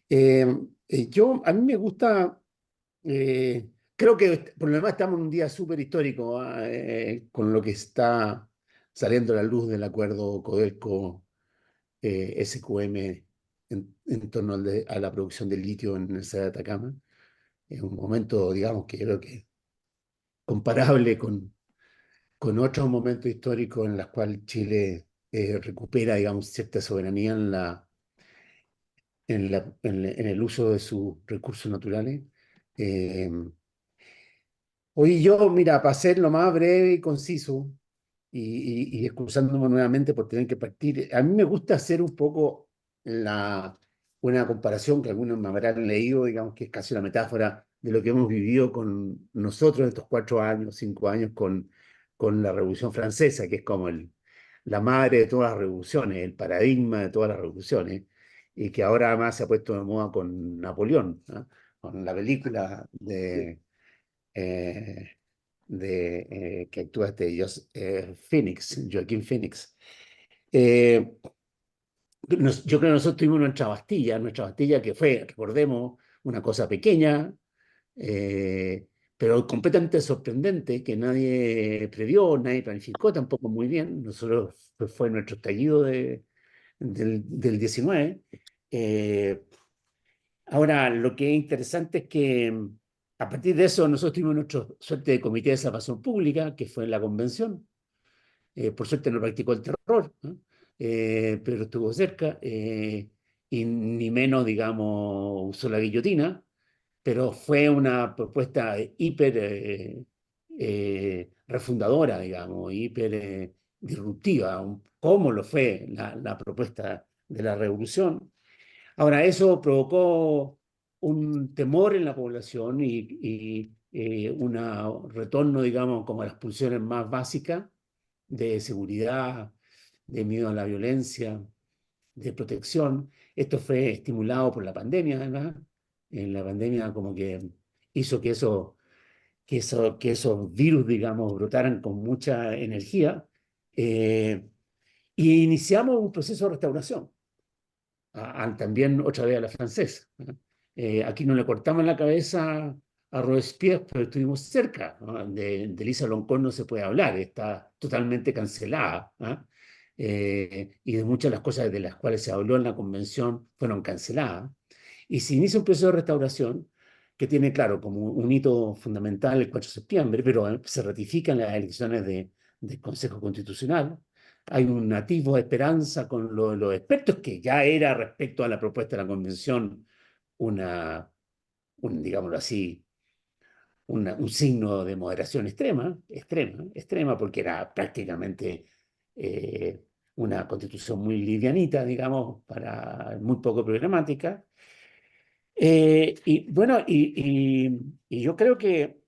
Eh, a mí me gusta, creo que por lo demás estamos en un día súper histórico, con lo que está saliendo a la luz del acuerdo Codelco-SQM en torno a la producción de litio en el Cerro de Atacama. Es un momento, digamos, que creo que comparable con otros momentos históricos en los cuales Chile recupera, digamos, cierta soberanía en el uso de sus recursos naturales. Eh, Oye, yo, mira, para ser lo más breve y conciso, y excusándome nuevamente por tener que partir, a mí me gusta hacer un poco una comparación que algunos me habrán leído, digamos que es casi una metáfora de lo que hemos vivido con nosotros estos 4 años, 5 años con la Revolución Francesa, que es como la madre de todas las revoluciones, el paradigma de todas las revoluciones, y que ahora además se ha puesto de moda con Napoleón, ¿no? Con la película eh, que actúa Phoenix, Joaquín Phoenix. Eh, yo creo que nosotros tuvimos nuestra Bastilla que fue, recordemos, una cosa pequeña, pero completamente sorprendente, que nadie previó, nadie planificó tampoco muy bien. Nosotros fue nuestro estallido del 19. Eh, Ahora, lo que es interesante es que a partir de eso nosotros tuvimos nuestra suerte de comité de salvación pública, que fue en la convención. Por suerte no practicó el terror, ¿no? Pero estuvo cerca, y ni menos, digamos, usó la guillotina, pero fue una propuesta hiper refundadora, digamos, hiper disruptiva, como lo fue la propuesta de la revolución. Ahora, eso provocó un temor en la población y un retorno, digamos, como a las pulsiones más básicas de seguridad, de miedo a la violencia, de protección. Esto fue estimulado por la pandemia, además. En la pandemia como que hizo que esos virus, digamos, brotaran con mucha energía. eh, y iniciamos un proceso de restauración también otra vez a la francesa, ¿no? Aquí no le cortamos la cabeza a Robespierre, pero estuvimos cerca, ¿no? De Lisa Loncón no se puede hablar, está totalmente cancelada, ¿no? Y de muchas de las cosas de las cuales se habló en la convención fueron canceladas. Y se inicia un proceso de restauración que tiene, claro, como un hito fundamental el 4 de septiembre, pero se ratifican las elecciones del Consejo Constitucional. Hay un atisbo de esperanza con los expertos, que ya era respecto a la propuesta de la convención una, digámoslo así, un signo de moderación extrema, porque era prácticamente eh, una constitución muy livianita, digamos, muy poco programática. Y bueno, y yo creo que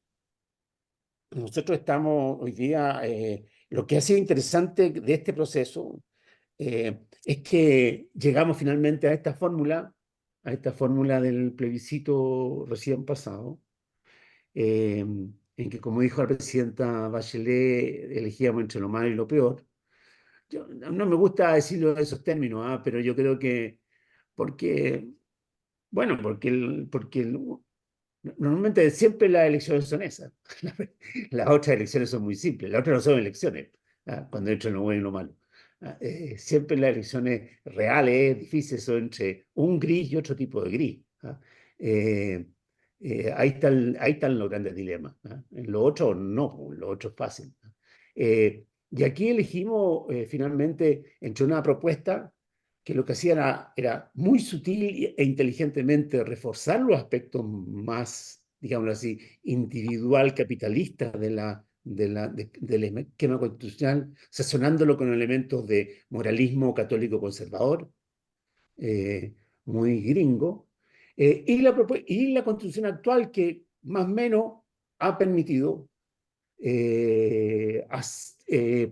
nosotros estamos hoy día, lo que ha sido interesante de este proceso es que llegamos finalmente a esta fórmula del plebiscito recién pasado, en que, como dijo la presidenta Bachelet, elegíamos entre lo malo y lo peor. No me gusta decirlo en esos términos, pero yo creo que porque, bueno, normalmente siempre las elecciones son esas. Las otras elecciones son muy simples. Las otras no son elecciones, cuando entra lo bueno y lo malo. Siempre las elecciones reales, difíciles, son entre un gris y otro tipo de gris. Eh, ahí están los grandes dilemas. En lo otro no, pues, lo otro es fácil. Y aquí elegimos finalmente entre una propuesta que lo que hacía era muy sutil e inteligentemente reforzar los aspectos más, digámoslo así, individual capitalista del esquema constitucional, sazonándolo con elementos de moralismo católico conservador, eh, muy gringo, y la constitución actual que más o menos ha permitido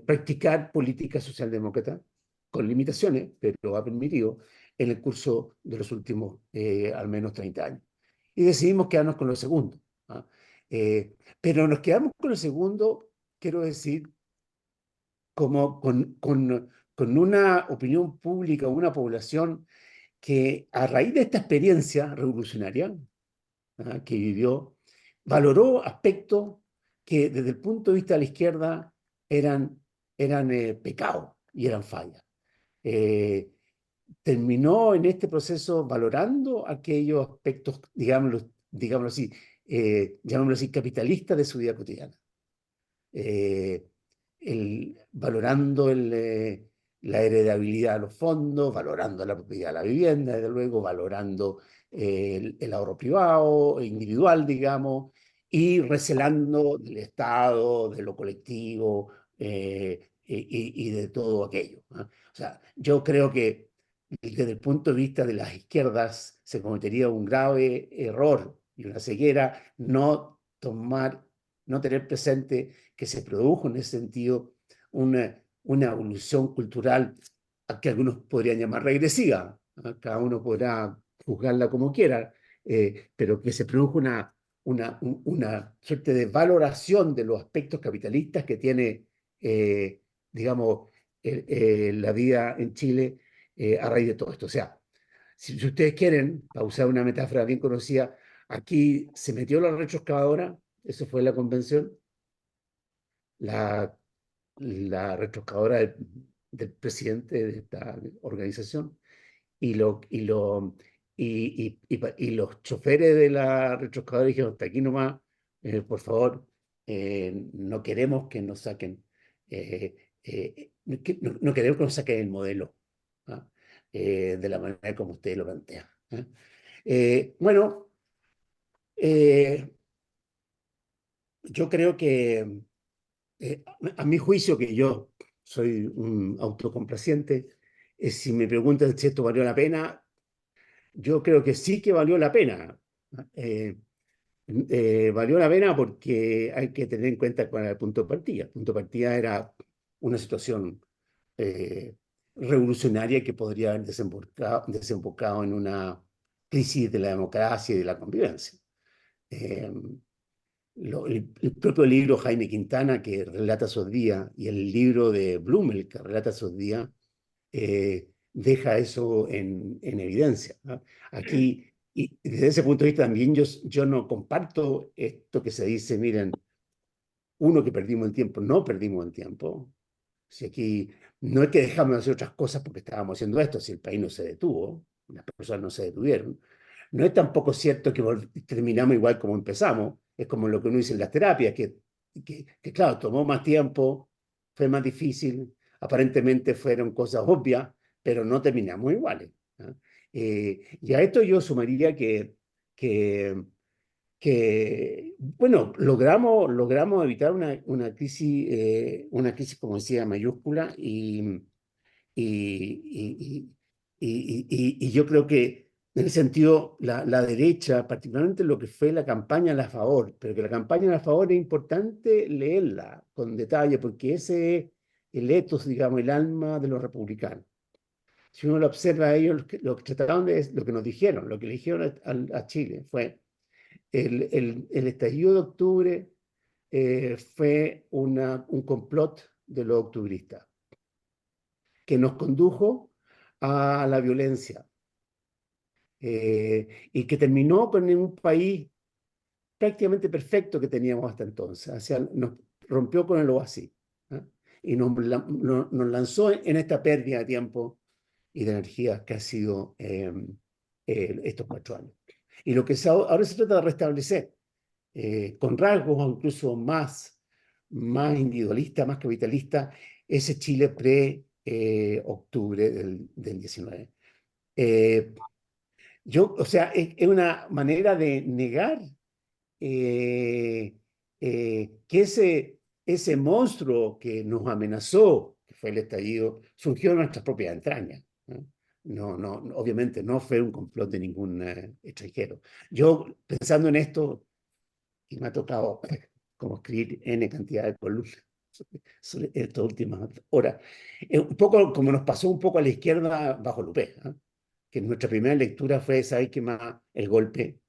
practicar política socialdemócrata con limitaciones, pero ha permitido en el curso de los últimos al menos 30 años. Y decidimos quedarnos con lo segundo. ¿Ah? Pero nos quedamos con lo segundo, quiero decir, como con una opinión pública, una población que a raíz de esta experiencia revolucionaria que vivió, valoró aspectos que desde el punto de vista de la izquierda eran pecados y eran fallas. Eh, Terminó en este proceso valorando aquellos aspectos, digámoslo así, llamémoslo así, capitalistas de su vida cotidiana. Eh, Valorando la heredabilidad de los fondos, valorando la propiedad de la vivienda, desde luego, valorando el ahorro privado, individual, digamos, y recelando del Estado, de lo colectivo y de todo aquello, ¿no? O sea, yo creo que desde el punto de vista de las izquierdas se cometería un grave error y una ceguera no tener presente que se produjo en ese sentido una evolución cultural a que algunos podrían llamar regresiva. Cada uno podrá juzgarla como quiera, pero que se produjo una suerte de valoración de los aspectos capitalistas que tiene, digamos, la vida en Chile a raíz de todo esto. O sea, si ustedes quieren, para usar una metáfora bien conocida, aquí se metió la retroexcavadora, eso fue la convención, la, la retroexcavadora del presidente de esta organización, y, lo, y, lo, y los choferes de la retroexcavadora dijeron, hasta aquí nomás, por favor, no queremos que nos saquen, no queremos que nos saquen el modelo, ¿ah? De la manera como ustedes lo plantean. Bueno, eh, yo creo que a mi juicio, que yo soy un autocomplaciente, si me preguntan si esto valió la pena, yo creo que sí que valió la pena. Eh, Valió la pena porque hay que tener en cuenta cuál era el punto de partida. El punto de partida era una situación eh, revolucionaria que podría haber desembocado en una crisis de la democracia y de la convivencia. Eh, el propio libro Jaime Quintana, que relata esos días, y el libro de Blumel, que relata esos días, deja eso en evidencia, ¿no? Aquí, y desde ese punto de vista también yo no comparto esto que se dice, miren, uno, que perdimos el tiempo. No perdimos el tiempo. Si aquí no es que dejamos de hacer otras cosas porque estábamos haciendo esto, si el país no se detuvo, las personas no se detuvieron. No es tampoco cierto que terminamos igual como empezamos. Es como lo que uno dice en las terapias, que claro, tomó más tiempo, fue más difícil, aparentemente fueron cosas obvias, pero no terminamos iguales, ¿no? Y a esto yo sumaría que bueno, logramos evitar una crisis, como decía, mayúscula, y, y yo creo que en ese sentido la derecha, particularmente lo que fue la campaña a la favor, pero que la campaña a la favor es importante leerla con detalle, porque ese es el ethos, digamos, el alma de los republicanos. Si uno lo observa a ellos, lo que trataron lo que nos dijeron, lo que le dijeron a Chile fue el estallido de octubre fue un complot de los octubristas que nos condujo a la violencia y que terminó con un país prácticamente perfecto que teníamos hasta entonces. O sea, nos rompió con el oasis, ¿ah? Y nos lanzó en esta pérdida de tiempo y de energía que ha sido estos 4 años. Y lo que ahora se trata de restablecer, con rasgos incluso más individualista, más capitalista, ese Chile pre-octubre del 19. Eh, o sea, es una manera de negar que ese monstruo que nos amenazó, que fue el estallido, surgió de nuestras propias entrañas, ¿no? Obviamente no fue un complot de ningún extranjero. Yo, pensando en esto, y me ha tocado como escribir N cantidad de columnas sobre estas últimas horas. Un poco como nos pasó un poco a la izquierda bajo Lupé, ¿eh? Que nuestra primera lectura fue, ¿sabes qué más? El golpe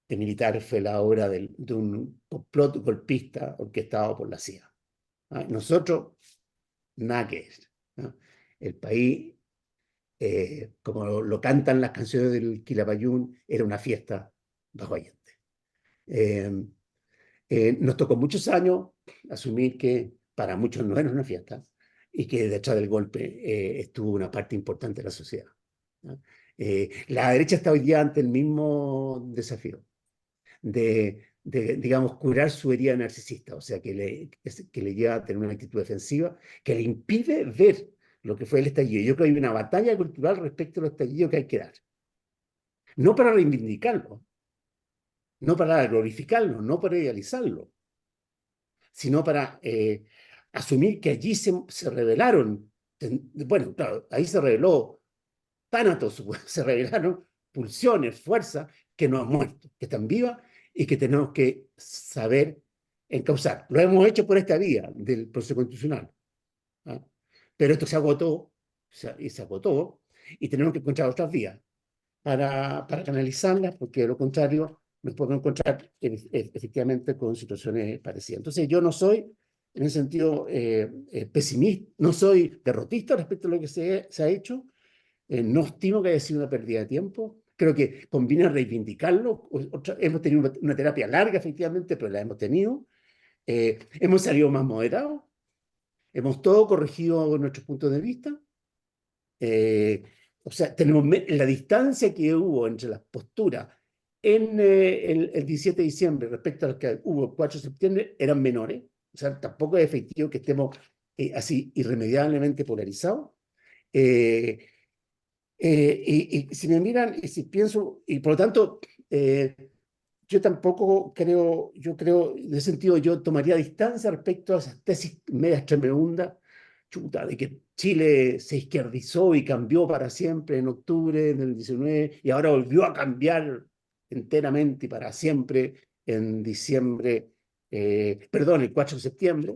de militares fue la obra de un complot golpista orquestado por la CIA. ¿Ah? Nosotros, nada que ver, ¿no? El país como lo cantan las canciones del Quilapayún, era una fiesta bajo Allende. Eh, Nos tocó muchos años asumir que para muchos no era una fiesta y que detrás del golpe estuvo una parte importante de la sociedad, ¿no? La derecha está hoy día ante el mismo desafío digamos, curar su herida narcisista, o sea, que le lleva a tener una actitud defensiva que le impide ver lo que fue el estallido. Yo creo que hay una batalla cultural respecto al estallido que hay que dar. No para reivindicarlo, no para glorificarlo, no para idealizarlo, sino para asumir que allí se revelaron, bueno, claro, ahí se reveló Tánatos, se revelaron pulsiones, fuerzas que no han muerto, que están vivas y que tenemos que saber encauzar. Lo hemos hecho por esta vía del proceso constitucional, ¿ah? Pero esto se agotó, y se agotó, y tenemos que encontrar otras vías para canalizarlas, porque de lo contrario nos podemos encontrar efectivamente con situaciones parecidas. Entonces yo no soy, en ese sentido, pesimista, no soy derrotista respecto a lo que se ha hecho. No estimo que haya sido una pérdida de tiempo. Creo que conviene reivindicarlo. Hemos tenido una terapia larga, efectivamente, pero la hemos tenido. Hemos salido más moderados. Hemos todo corregido nuestros puntos de vista. Eh, o sea, tenemos la distancia que hubo entre las posturas en el 17 de diciembre respecto a las que hubo el 4 de septiembre eran menores. O sea, tampoco es efectivo que estemos así irremediablemente polarizados. Eh, y si me miran, y si pienso, y por lo tanto, yo tampoco creo, yo creo, en ese sentido, yo tomaría distancia respecto a esas tesis medias tremendas, chuta, de que Chile se izquierdizó y cambió para siempre en octubre del 19 y ahora volvió a cambiar enteramente y para siempre en diciembre, perdón, el 4 de septiembre.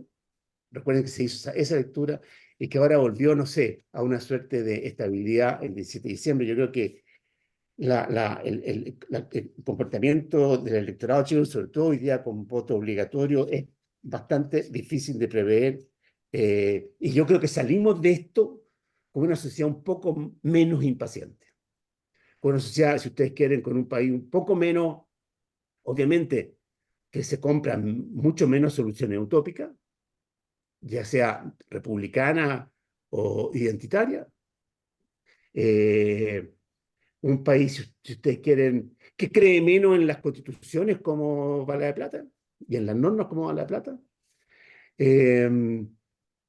Recuerden que se hizo esa lectura y que ahora volvió, no sé, a una suerte de estabilidad el 17 de diciembre. Yo creo que el comportamiento del electorado chileno, sobre todo hoy día con voto obligatorio, es bastante difícil de prever. Y yo creo que salimos de esto con una sociedad un poco menos impaciente. Con una sociedad, si ustedes quieren, con un país un poco menos, obviamente, que se compran mucho menos soluciones utópicas, ya sea republicana o identitaria. Eh, un país, si ustedes quieren, que cree menos en las constituciones como Bala de Plata y en las normas como Bala de Plata. Eh,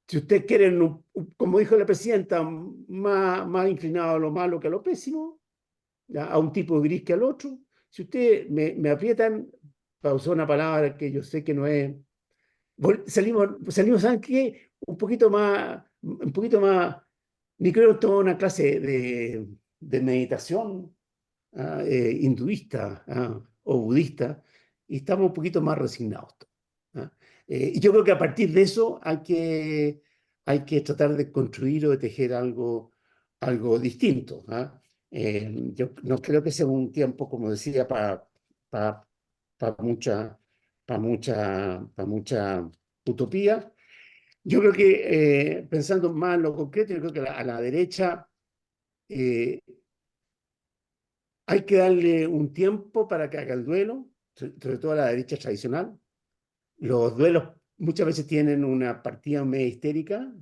si ustedes quieren, como dijo la presidenta, más inclinado a lo malo que a lo pésimo, ¿ya? A un tipo gris que al otro. Si ustedes me aprietan, para usar una palabra que yo sé que no es, salimos, ¿saben qué? Un poquito más, ni creo toda una clase de meditación, hinduista, o budista, y estamos un poquito más resignados, ¿ah? Y yo creo que a partir de eso hay que tratar de construir o de tejer algo distinto, ¿ah? Yo no creo que sea un tiempo, como decía, para mucha, mucha utopía. Yo creo que, pensando más en lo concreto, yo creo que a la derecha eh, hay que darle un tiempo para que haga el duelo, sobre todo a la derecha tradicional. Los duelos muchas veces tienen una partida media histérica,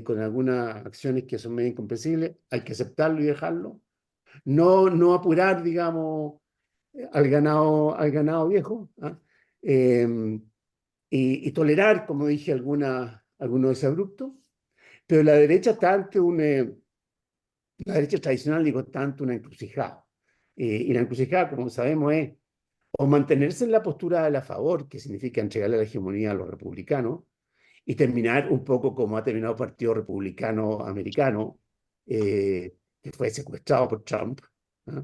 con algunas acciones que son medio incomprensibles. Hay que aceptarlo y dejarlo. No apurar, digamos, al ganado viejo, ¿ah? Eh, y tolerar, como dije, algunos desabruptos. Pero la derecha está ante la derecha tradicional, digo, está ante una encrucijada. Y la encrucijada, como sabemos, es o mantenerse en la postura de la favor, que significa entregarle la hegemonía a los republicanos, y terminar un poco como ha terminado el Partido Republicano Americano, que fue secuestrado por Trump, ¿ah?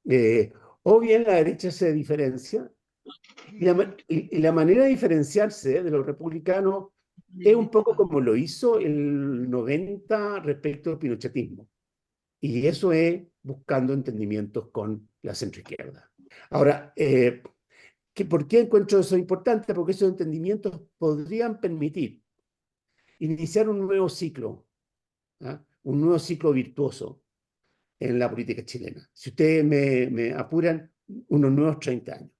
Eh, o bien la derecha se diferencia, y la manera de diferenciarse de los republicanos es un poco como lo hizo el 90 respecto al pinochetismo. Y eso es buscando entendimientos con la centroizquierda. Ahora, ¿por qué encuentro eso importante? Porque esos entendimientos podrían permitir iniciar un nuevo ciclo, ¿ah? un nuevo ciclo virtuoso en la política chilena. Si ustedes me apuran, unos nuevos 30 años.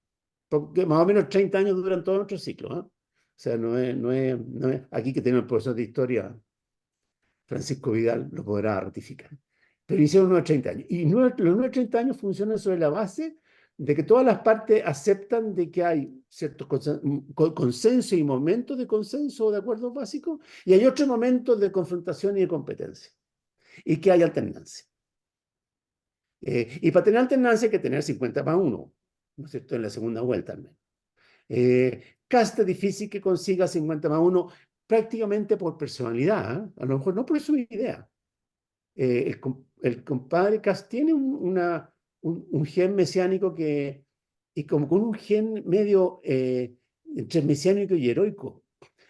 Porque más o menos 30 años duran todos nuestros ciclos, ¿eh? O sea, no es aquí que tenemos el profesor de historia, Francisco Vidal, lo podrá ratificar. Pero hicieron unos 30 años. Y los nuevos 30 años funcionan sobre la base de que todas las partes aceptan de que hay ciertos consenso y momentos de consenso o de acuerdos básicos, y hay otros momentos de confrontación y de competencia, y que hay alternancia. Y para tener alternancia hay que tener 50+1, ¿no es cierto?, en la segunda vuelta al menos. Casta es difícil que consiga 50+1 prácticamente por personalidad, ¿eh? A lo mejor no por su idea. El compadre Cast tiene un gen mesiánico y como con un gen medio entre mesiánico y heroico,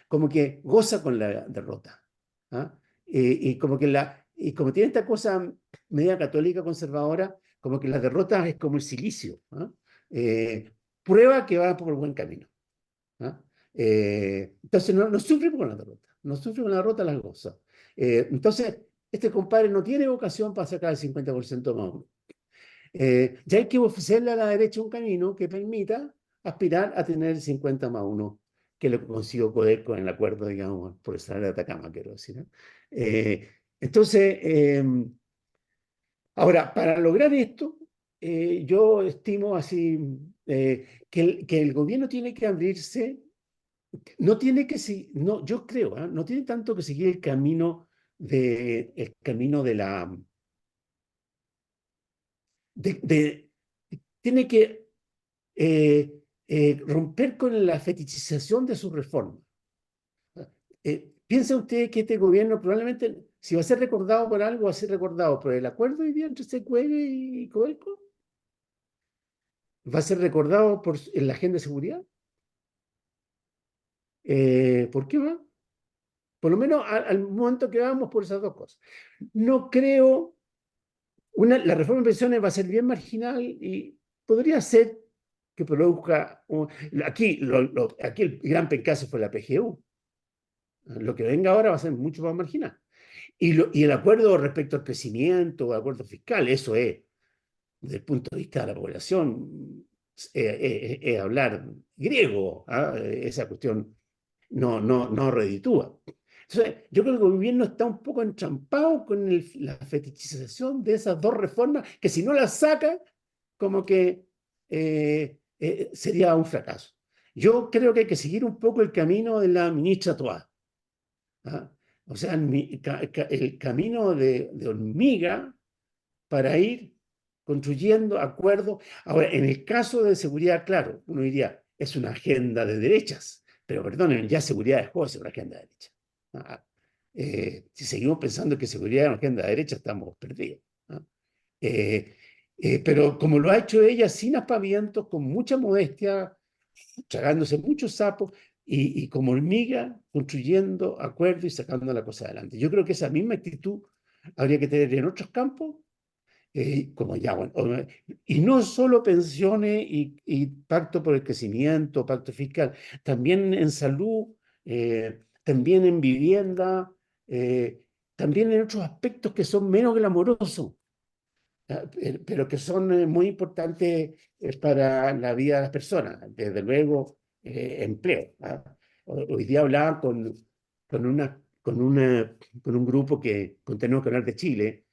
como que goza con la derrota, ¿ah? Y como tiene esta cosa media católica conservadora, como que la derrota es como el silicio, ¿ah? Prueba que va por el buen camino, ¿ah? Entonces no sufre con la derrota, no sufre con la derrota, las goza. Entonces, este compadre no tiene vocación para sacar el 50% más uno. Ya hay que ofrecerle a la derecha un camino que permita aspirar a tener el 50+1, que lo consiguió poder con el acuerdo, digamos, por el salario de Atacama, quiero decir, ¿eh? Entonces, ahora, para lograr esto, yo estimo así que el gobierno tiene que abrirse, no tiene que seguir, no, yo creo, no tiene tanto que seguir el camino tiene que romper con la fetichización de su reforma. ¿Piensa usted que este gobierno probablemente, si va a ser recordado por algo, va a ser recordado por el acuerdo hoy día entre Secueve y Codelco? ¿Va a ser recordado en la agenda de seguridad? ¿Por qué va? Por lo menos al momento que vamos por esas dos cosas. No creo, la reforma de pensiones va a ser bien marginal y podría ser que produzca, aquí el gran pencazo fue la PGU. Lo que venga ahora va a ser mucho más marginal. Y el acuerdo respecto al crecimiento, el acuerdo fiscal, eso es, desde el punto de vista de la población, es hablar griego, ¿ah? Esa cuestión no reditúa. Entonces, yo creo que el gobierno está un poco entrampado con la fetichización de esas dos reformas, que si no las saca, como que sería un fracaso. Yo creo que hay que seguir un poco el camino de la ministra Toá, ¿ah? O sea, el camino de hormiga para ir construyendo acuerdos. Ahora, en el caso de seguridad, claro, uno diría, es una agenda de derechas, pero perdonen, ya seguridad dejó de ser una agenda de derecha. Ah, si seguimos pensando que seguridad es una agenda de derecha, estamos perdidos, ¿ah? Pero como lo ha hecho ella, sin aspavientos, con mucha modestia, tragándose muchos sapos y como hormiga, construyendo acuerdos y sacando la cosa adelante. Yo creo que esa misma actitud habría que tener en otros campos, como ya, bueno, y no solo pensiones y pacto por el crecimiento, pacto fiscal, también en salud, también en vivienda, también en otros aspectos que son menos glamorosos, pero que son muy importantes para la vida de las personas, desde luego empleo, ¿ah? Hoy día hablaba con un grupo con Tenemos que hablar de Chile,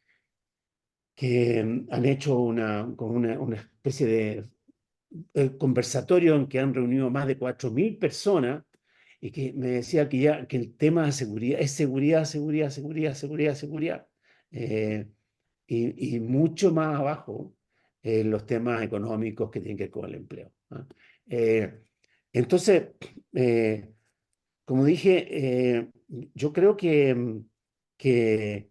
que han hecho como una especie de conversatorio en que han reunido más de 4.000 personas y que me decía que el tema de seguridad es seguridad, seguridad, seguridad, seguridad, seguridad. Y mucho más abajo los temas económicos que tienen que ver con el empleo, ¿ah? Eh, entonces, eh, como dije, yo creo que, que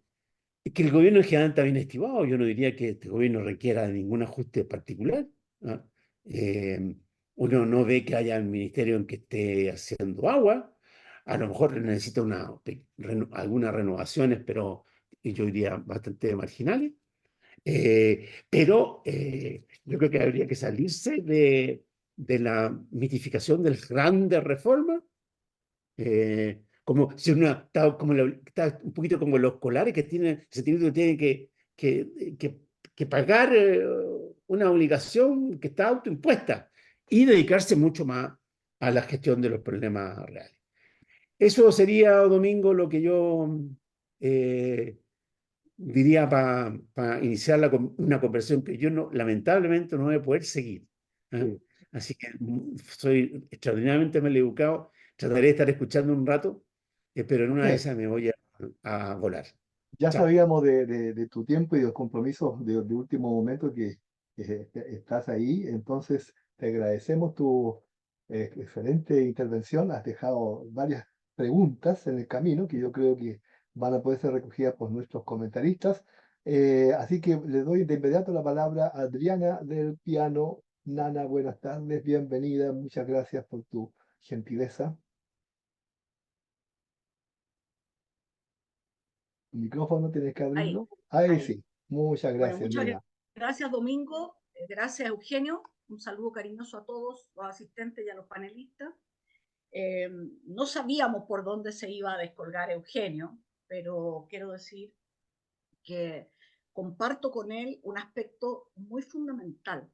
el gobierno en general está bien estimado. Yo no diría que este gobierno requiera de ningún ajuste particular, ¿ah? Eh, Uno no ve que haya un ministerio en que esté haciendo agua. A lo mejor necesita algunas renovaciones, pero yo diría bastante marginales. Pero yo creo que habría que salirse de la mitificación de las grandes reformas, como si está, está un poquito como los escolares que tienen, el sentimiento que tienen que pagar una obligación que está autoimpuesta y dedicarse mucho más a la gestión de los problemas reales. Eso sería, Domingo, lo que yo eh, diría para iniciar una conversación que yo no, lamentablemente no voy a poder seguir. ¿Eh? Sí, Así que soy extraordinariamente mal educado. Trataré de estar escuchando un rato, pero en una de esas me voy a volar. ya Chao. sabíamos de tu tiempo y de los compromisos de último momento que estás ahí, entonces te agradecemos tu excelente intervención. Has dejado varias preguntas en el camino que yo creo que van a poder ser recogidas por nuestros comentaristas. Así que le doy de inmediato la palabra a Adriana del piano. Nana, buenas tardes, bienvenida, muchas gracias por tu gentileza. El micrófono tienes que Ahí, abrirlo. Ahí ahí. sí, muchas Bueno, gracias, muchas Nena. gracias, Domingo. Gracias, Eugenio. Un saludo cariñoso a todos los asistentes y a los panelistas. No sabíamos por dónde se iba a descolgar Eugenio, pero quiero decir que comparto con él un aspecto muy fundamental,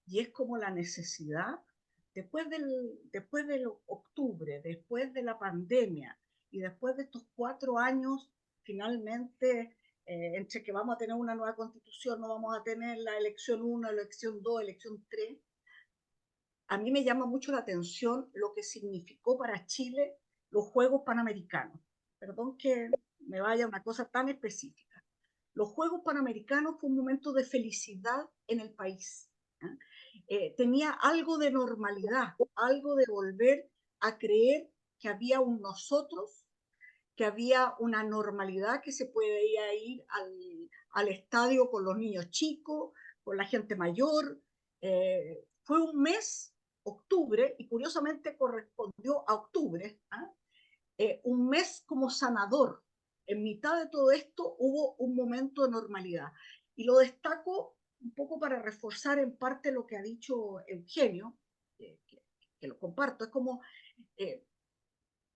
y es como la necesidad, después del octubre, después de la pandemia y después de estos 4 años, finalmente, entre que vamos a tener una nueva constitución, no vamos a tener la elección 1, elección 2, elección 3, a mí me llama mucho la atención lo que significó para Chile los Juegos Panamericanos. Perdón que me vaya a una cosa tan específica. Los Juegos Panamericanos fue un momento de felicidad en el país. Tenía algo de normalidad, algo de volver a creer que había un nosotros, que había una normalidad, que se podía ir al estadio con los niños chicos, con la gente mayor. Fue un mes, octubre, y curiosamente correspondió a octubre, un mes como sanador. En mitad de todo esto hubo un momento de normalidad. Y lo destaco un poco para reforzar en parte lo que ha dicho Eugenio, que lo comparto. Es como, eh,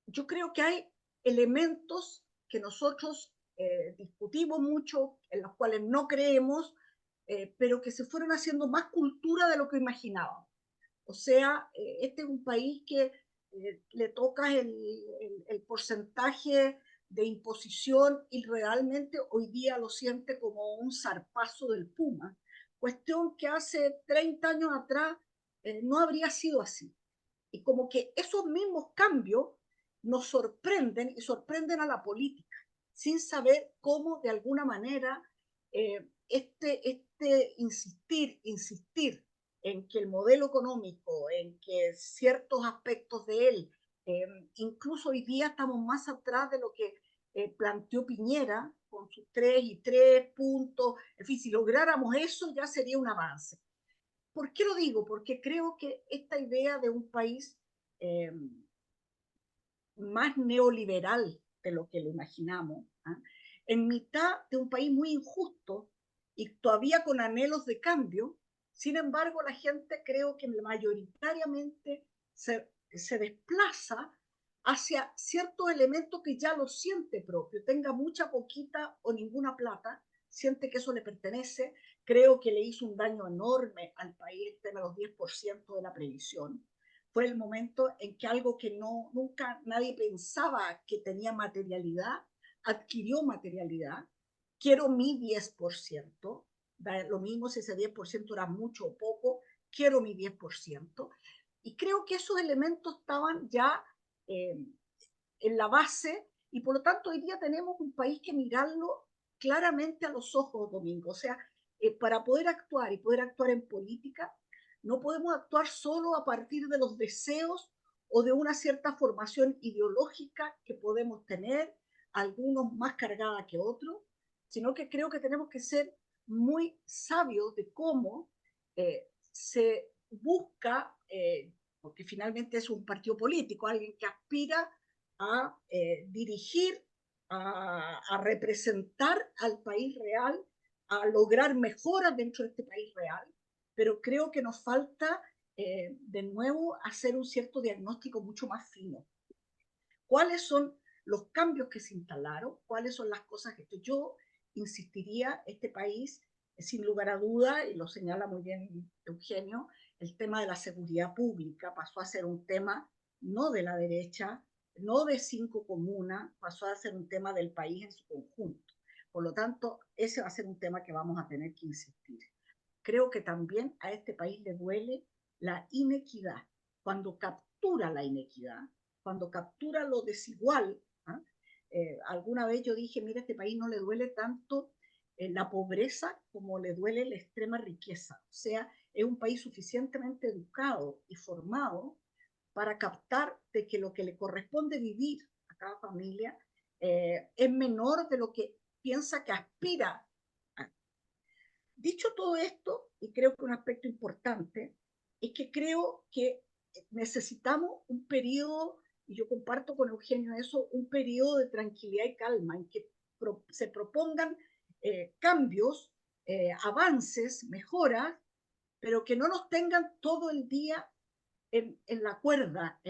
yo creo que hay elementos que nosotros discutimos mucho, en los cuales no creemos, pero que se fueron haciendo más cultura de lo que imaginábamos. O sea, este es un país que le toca el porcentaje de imposición y realmente hoy día lo siente como un zarpazo del Puma. Cuestión que hace 30 años atrás no habría sido así. Y como que esos mismos cambios nos sorprenden y sorprenden a la política, sin saber cómo de alguna manera insistir en que el modelo económico, en que ciertos aspectos de él, eh, incluso hoy día estamos más atrás de lo que planteó Piñera con sus 3 y 3 puntos. En fin, si lográramos eso ya sería un avance. ¿Por qué lo digo? Porque creo que esta idea de un país eh, más neoliberal de lo que lo imaginamos, en mitad de un país muy injusto y todavía con anhelos de cambio, sin embargo la gente creo que mayoritariamente se desplaza hacia ciertos elementos que ya lo siente propio, tenga mucha, poquita o ninguna plata, siente que eso le pertenece. Creo que le hizo un daño enorme al país el tema de los 10% de la previsión. Fue el momento en que algo que nunca nadie pensaba que tenía materialidad, adquirió materialidad. Quiero mi 10%, da lo mismo si ese 10% era mucho o poco, quiero mi 10%. Y creo que esos elementos estaban ya eh, en la base, y por lo tanto hoy día tenemos un país que mirarlo claramente a los ojos, Domingo. O sea, para poder actuar y poder actuar en política, no podemos actuar solo a partir de los deseos o de una cierta formación ideológica que podemos tener, algunos más cargada que otros, sino que creo que tenemos que ser muy sabios de cómo se busca, porque finalmente es un partido político, alguien que aspira a dirigir, a representar al país real, a lograr mejoras dentro de este país real, pero creo que nos falta de nuevo hacer un cierto diagnóstico mucho más fino. ¿Cuáles son los cambios que se instalaron, cuáles son las cosas que yo insistiría, este país, sin lugar a duda, y lo señala muy bien Eugenio, el tema de la seguridad pública pasó a ser un tema no de la derecha, no de 5 comunas, pasó a ser un tema del país en su conjunto. Por lo tanto, ese va a ser un tema que vamos a tener que insistir. Creo que también a este país le duele la inequidad. Cuando captura la inequidad, cuando captura lo desigual, alguna vez yo dije, mira, a este país no le duele tanto la pobreza como le duele la extrema riqueza. O sea, es un país suficientemente educado y formado para captar de que lo que le corresponde vivir a cada familia es menor de lo que piensa que aspira. Dicho todo esto, y creo que un aspecto importante, es que creo que necesitamos un periodo, y yo comparto con Eugenio eso, un periodo de tranquilidad y calma, en que se propongan cambios, avances, mejoras, pero que no nos tengan todo el día en la cuerda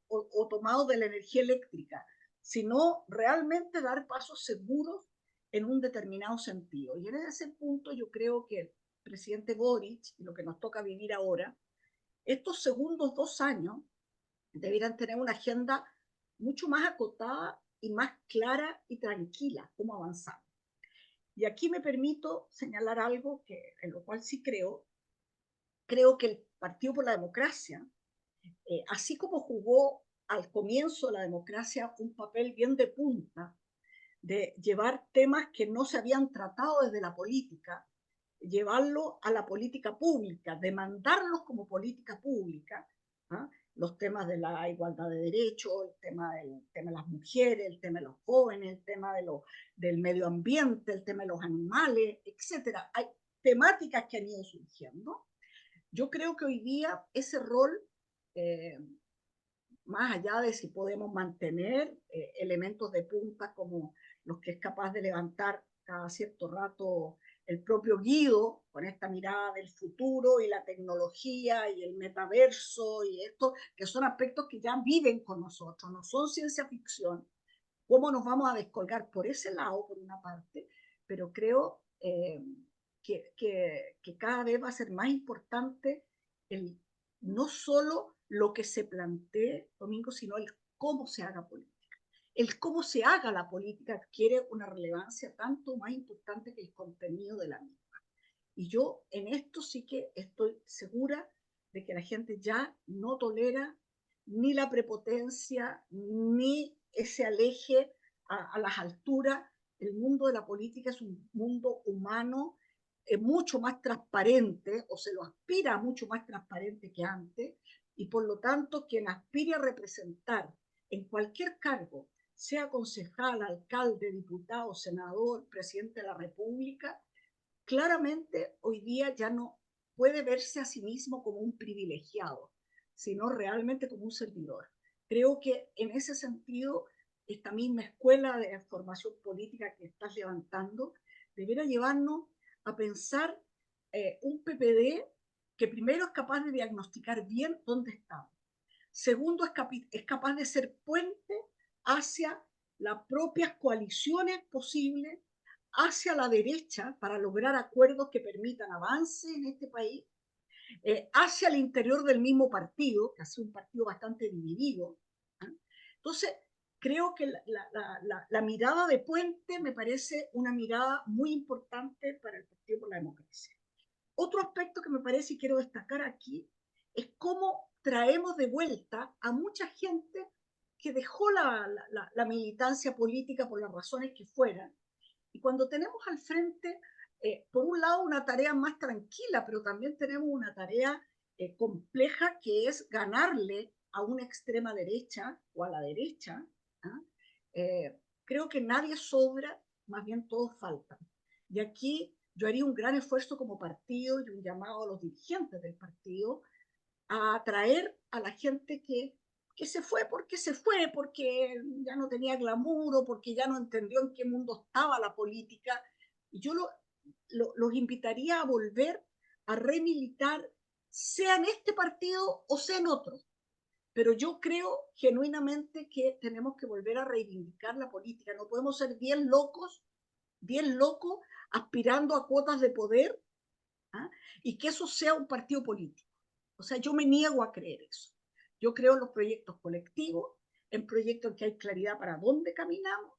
o tomado de la energía eléctrica, sino realmente dar pasos seguros en un determinado sentido. Y en ese punto yo creo que el presidente Boric, y lo que nos toca vivir ahora, estos segundos 2 años debieran tener una agenda mucho más acotada y más clara y tranquila, cómo avanzar. Y aquí me permito señalar algo que, en lo cual sí creo que el Partido por la Democracia, así como jugó al comienzo de la democracia un papel bien de punta, de llevar temas que no se habían tratado desde la política, llevarlo a la política pública, demandarlos como política pública, ¿ah? Los temas de la igualdad de derechos, el tema de las mujeres, el tema de los jóvenes, el tema del medio ambiente, el tema de los animales, etcétera. Hay temáticas que han ido surgiendo. Yo creo que hoy día ese rol, eh, más allá de si podemos mantener elementos de punta como los que es capaz de levantar cada cierto rato el propio Guido, con esta mirada del futuro y la tecnología y el metaverso y esto, que son aspectos que ya viven con nosotros, no son ciencia ficción. ¿Cómo nos vamos a descolgar por ese lado, por una parte? Pero creo que cada vez va a ser más importante el, no solo lo que se plantee, Domingo, sino el cómo se haga política. El cómo se haga la política adquiere una relevancia tanto más importante que el contenido de la misma. Y yo en esto sí que estoy segura de que la gente ya no tolera ni la prepotencia, ni ese aleje a las alturas. El mundo de la política es un mundo humano mucho más transparente, o se lo aspira mucho más transparente que antes, y por lo tanto quien aspire a representar en cualquier cargo, sea concejal, alcalde, diputado, senador, presidente de la República, claramente hoy día ya no puede verse a sí mismo como un privilegiado, sino realmente como un servidor. Creo que en ese sentido, esta misma escuela de formación política que estás levantando debería llevarnos a pensar un PPD que primero es capaz de diagnosticar bien dónde estamos. Segundo, es capaz de ser puente hacia las propias coaliciones posibles hacia la derecha para lograr acuerdos que permitan avance en este país, hacia el interior del mismo partido, que ha sido un partido bastante dividido. ¿Eh? Entonces, creo que la mirada de puente me parece una mirada muy importante para el Partido por la Democracia. Otro aspecto que me parece y quiero destacar aquí es cómo traemos de vuelta a mucha gente que dejó la militancia política por las razones que fueran. Y cuando tenemos al frente, por un lado, una tarea más tranquila, pero también tenemos una tarea compleja que es ganarle a una extrema derecha o a la derecha. Creo que nadie sobra, más bien todos faltan. Y aquí yo haría un gran esfuerzo como partido y un llamado a los dirigentes del partido a atraer a la gente que se fue, porque ya no tenía glamour o porque ya no entendió en qué mundo estaba la política. Y yo los invitaría a volver a remilitar, sea en este partido o sea en otro, pero yo creo genuinamente que tenemos que volver a reivindicar la política. No podemos ser bien locos, aspirando a cuotas de poder, ¿ah? Y que eso sea un partido político. O sea, yo me niego a creer eso. Yo creo en los proyectos colectivos, en proyectos en que hay claridad para dónde caminamos,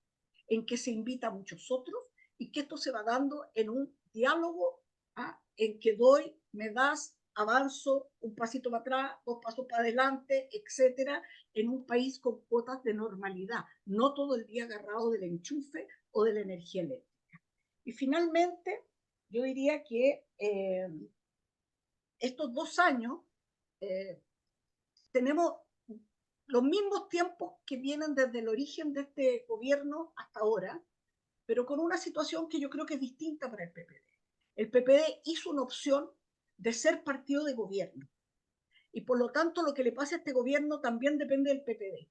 en que se invita a muchos otros y que esto se va dando en un diálogo, ¿ah? En que doy, me das, avanzo, un pasito para atrás, dos pasos para adelante, etcétera, en un país con cuotas de normalidad, no todo el día agarrado del enchufe o de la energía eléctrica. Y finalmente, yo diría que estos 2 años tenemos los mismos tiempos que vienen desde el origen de este gobierno hasta ahora, pero con una situación que yo creo que es distinta para el PPD. El PPD hizo una opción de ser partido de gobierno y por lo tanto lo que le pasa a este gobierno también depende del PPD,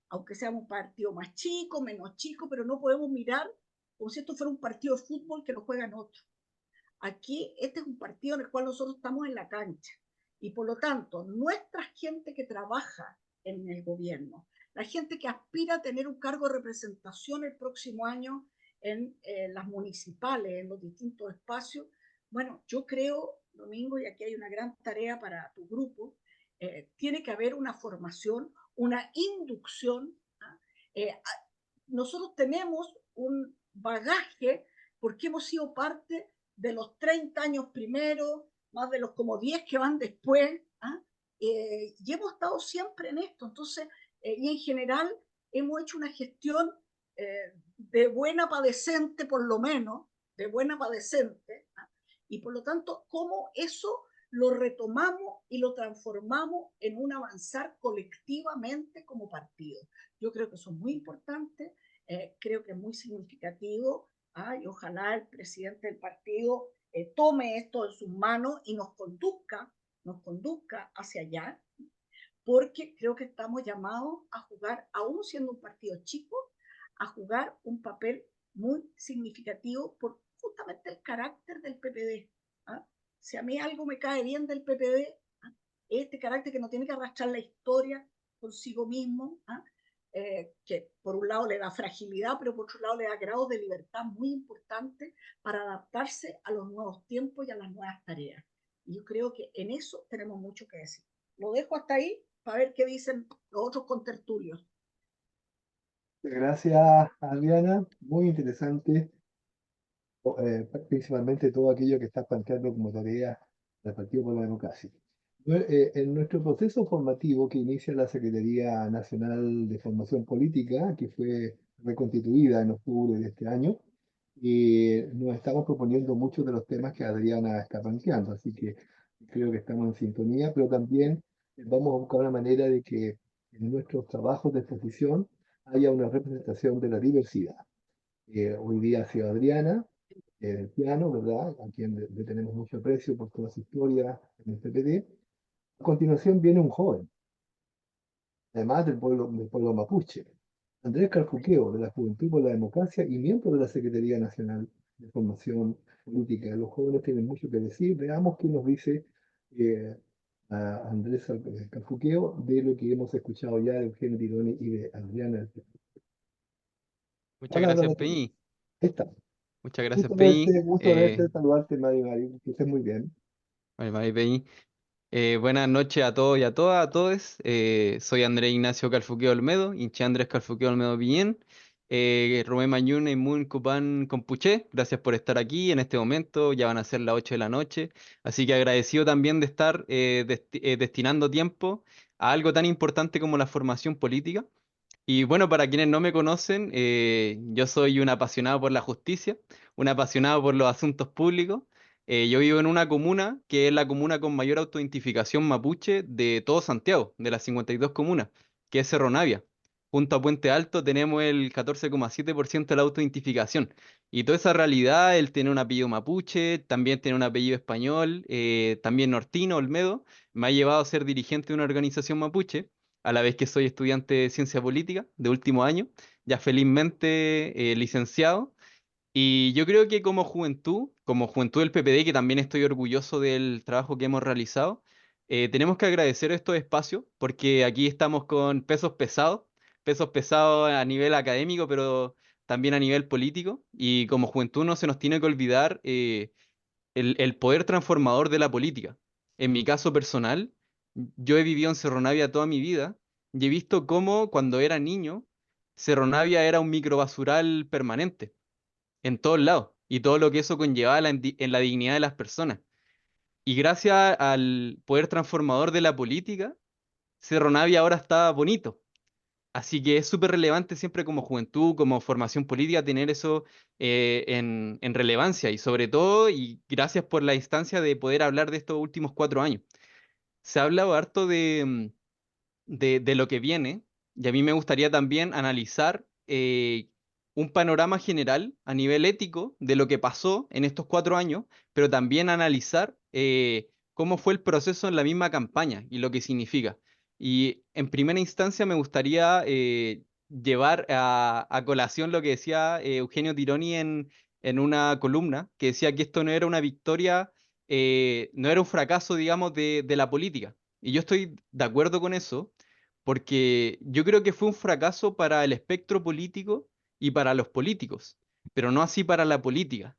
aunque sea un partido más chico, menos chico, pero no podemos mirar como si esto fuera un partido de fútbol que lo juegan otros. Aquí este es un partido en el cual nosotros estamos en la cancha y por lo tanto nuestra gente que trabaja en el gobierno, la gente que aspira a tener un cargo de representación el próximo año en las municipales, en los distintos espacios, bueno, yo creo, Domingo, y aquí hay una gran tarea para tu grupo, tiene que haber una formación, una inducción. ¿Ah? Nosotros tenemos un bagaje porque hemos sido parte de los 30 años primero, más de los como 10 que van después, ¿ah? Y hemos estado siempre en esto. Entonces, y en general hemos hecho una gestión de buena para decente, por lo menos, de buena para decente, ¿ah? Y por lo tanto, cómo eso lo retomamos y lo transformamos en un avanzar colectivamente como partido. Yo creo que eso es muy importante, creo que es muy significativo, y ojalá el presidente del partido tome esto en sus manos y nos conduzca hacia allá, porque creo que estamos llamados a jugar, aún siendo un partido chico, a jugar un papel muy significativo por justamente el carácter del PPD. ¿Ah? Si a mí algo me cae bien del PPD, ¿ah? Este carácter que no tiene que arrastrar la historia consigo mismo, ¿ah? Que por un lado le da fragilidad, pero por otro lado le da grados de libertad muy importantes para adaptarse a los nuevos tiempos y a las nuevas tareas. Y yo creo que en eso tenemos mucho que decir. Lo dejo hasta ahí para ver qué dicen los otros contertulios. Gracias, Adriana. Muy interesante, principalmente todo aquello que estás planteando como tarea del Partido por la Democracia. En nuestro proceso formativo que inicia la Secretaría Nacional de Formación Política, que fue reconstituida en octubre de este año, nos estamos proponiendo muchos de los temas que Adriana está planteando, así que creo que estamos en sintonía, pero también vamos a buscar una manera de que en nuestros trabajos de exposición haya una representación de la diversidad. Hoy día ha sido Adriana, el piano, ¿verdad? A quien le tenemos mucho aprecio por toda su historia en el PPD. A continuación viene un joven, además del pueblo mapuche, Andrés Carfuqueo, de la Juventud por la Democracia y miembro de la Secretaría Nacional de Formación Política. Los jóvenes tienen mucho que decir. Veamos qué nos dice a Andrés Carfuqueo de lo que hemos escuchado ya de Eugenio Tironi y de Adriana. Muchas Hola, gracias, hola, Peñi. ahí está. Muchas gracias, Peñi. Gusto verte, saludarte, Mari, que estés muy bien. Mari Peñi. Buenas noches a todos y a todas, a todos. Soy Andrés Ignacio Calfuqueo Olmedo, hincha Andrés Calfuqueo Olmedo Piñén. Rubén Mañuna y Mun Cupán Compuché, gracias por estar aquí en este momento. Ya van a ser las 8 de la noche. Así que agradecido también de estar destinando tiempo a algo tan importante como la formación política. Y bueno, para quienes no me conocen, yo soy un apasionado por la justicia, un apasionado por los asuntos públicos. Yo vivo en una comuna que es la comuna con mayor autoidentificación mapuche de todo Santiago, de las 52 comunas, que es Cerro Navia. Junto a Puente Alto tenemos el 14,7% de la autoidentificación. Y toda esa realidad, el tener un apellido mapuche, también tener un apellido español, también nortino, Olmedo, me ha llevado a ser dirigente de una organización mapuche a la vez que soy estudiante de ciencia política de último año, ya felizmente licenciado. Y yo creo que como juventud del PPD, que también estoy orgulloso del trabajo que hemos realizado, Tenemos que agradecer estos espacios porque aquí estamos con pesos pesados a nivel académico, pero también a nivel político, y como juventud no se nos tiene que olvidar el poder transformador de la política. En mi caso personal, yo he vivido en Cerro Navia toda mi vida y he visto cómo cuando era niño, Cerro Navia era un microbasural permanente en todos lados y todo lo que eso conllevaba en la dignidad de las personas. Y gracias al poder transformador de la política, Cerro Navia ahora está bonito. Así que es súper relevante siempre como juventud, como formación política, tener eso en relevancia y sobre todo, y gracias por la instancia de poder hablar de estos últimos 4 años. Se ha hablado harto de lo que viene, y a mí me gustaría también analizar un panorama general a nivel ético de lo que pasó en estos 4 años, pero también analizar cómo fue el proceso en la misma campaña y lo que significa. Y en primera instancia me gustaría llevar a colación lo que decía Eugenio Tironi en una columna, que decía que esto no era una victoria, no era un fracaso, digamos, de la política. Y yo estoy de acuerdo con eso, porque yo creo que fue un fracaso para el espectro político y para los políticos, pero no así para la política.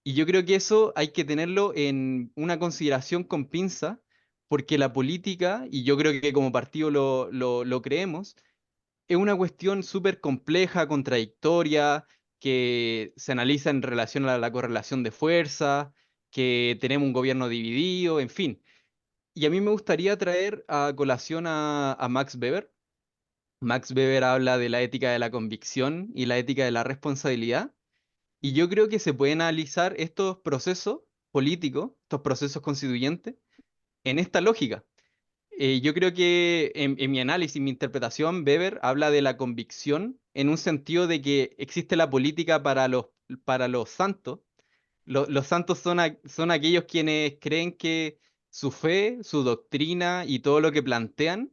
Y yo creo que eso hay que tenerlo en una consideración con pinza, porque la política, y yo creo que como partido lo creemos, es una cuestión súper compleja, contradictoria, que se analiza en relación a la correlación de fuerzas, que tenemos un gobierno dividido, en fin. Y a mí me gustaría traer a colación a Max Weber. Max Weber habla de la ética de la convicción y la ética de la responsabilidad. Y yo creo que se pueden analizar estos procesos políticos, estos procesos constituyentes, en esta lógica. Yo creo que en mi análisis, mi interpretación, Weber habla de la convicción en un sentido de que existe la política para los santos. Los santos son aquellos quienes creen que su fe, su doctrina y todo lo que plantean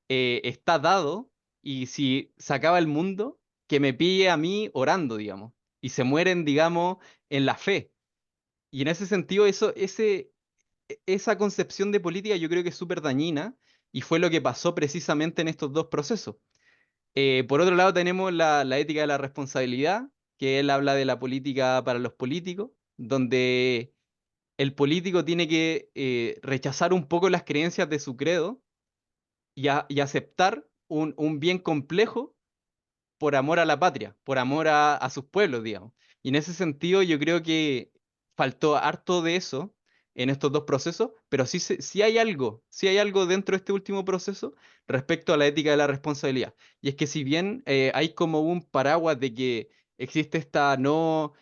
está dado, y si se acaba el mundo, que me pille a mí orando, digamos, y se mueren, digamos, en la fe. Y en ese sentido, esa concepción de política yo creo que es súper dañina y fue lo que pasó precisamente en estos dos procesos. Por otro lado, tenemos la ética de la responsabilidad, que él habla de la política para los políticos, donde el político tiene que rechazar un poco las creencias de su credo y aceptar un bien complejo por amor a la patria, por amor a sus pueblos, digamos. Y en ese sentido yo creo que faltó harto de eso en estos dos procesos, pero sí hay algo dentro de este último proceso respecto a la ética de la responsabilidad. Y es que si bien hay como un paraguas de que existe esta no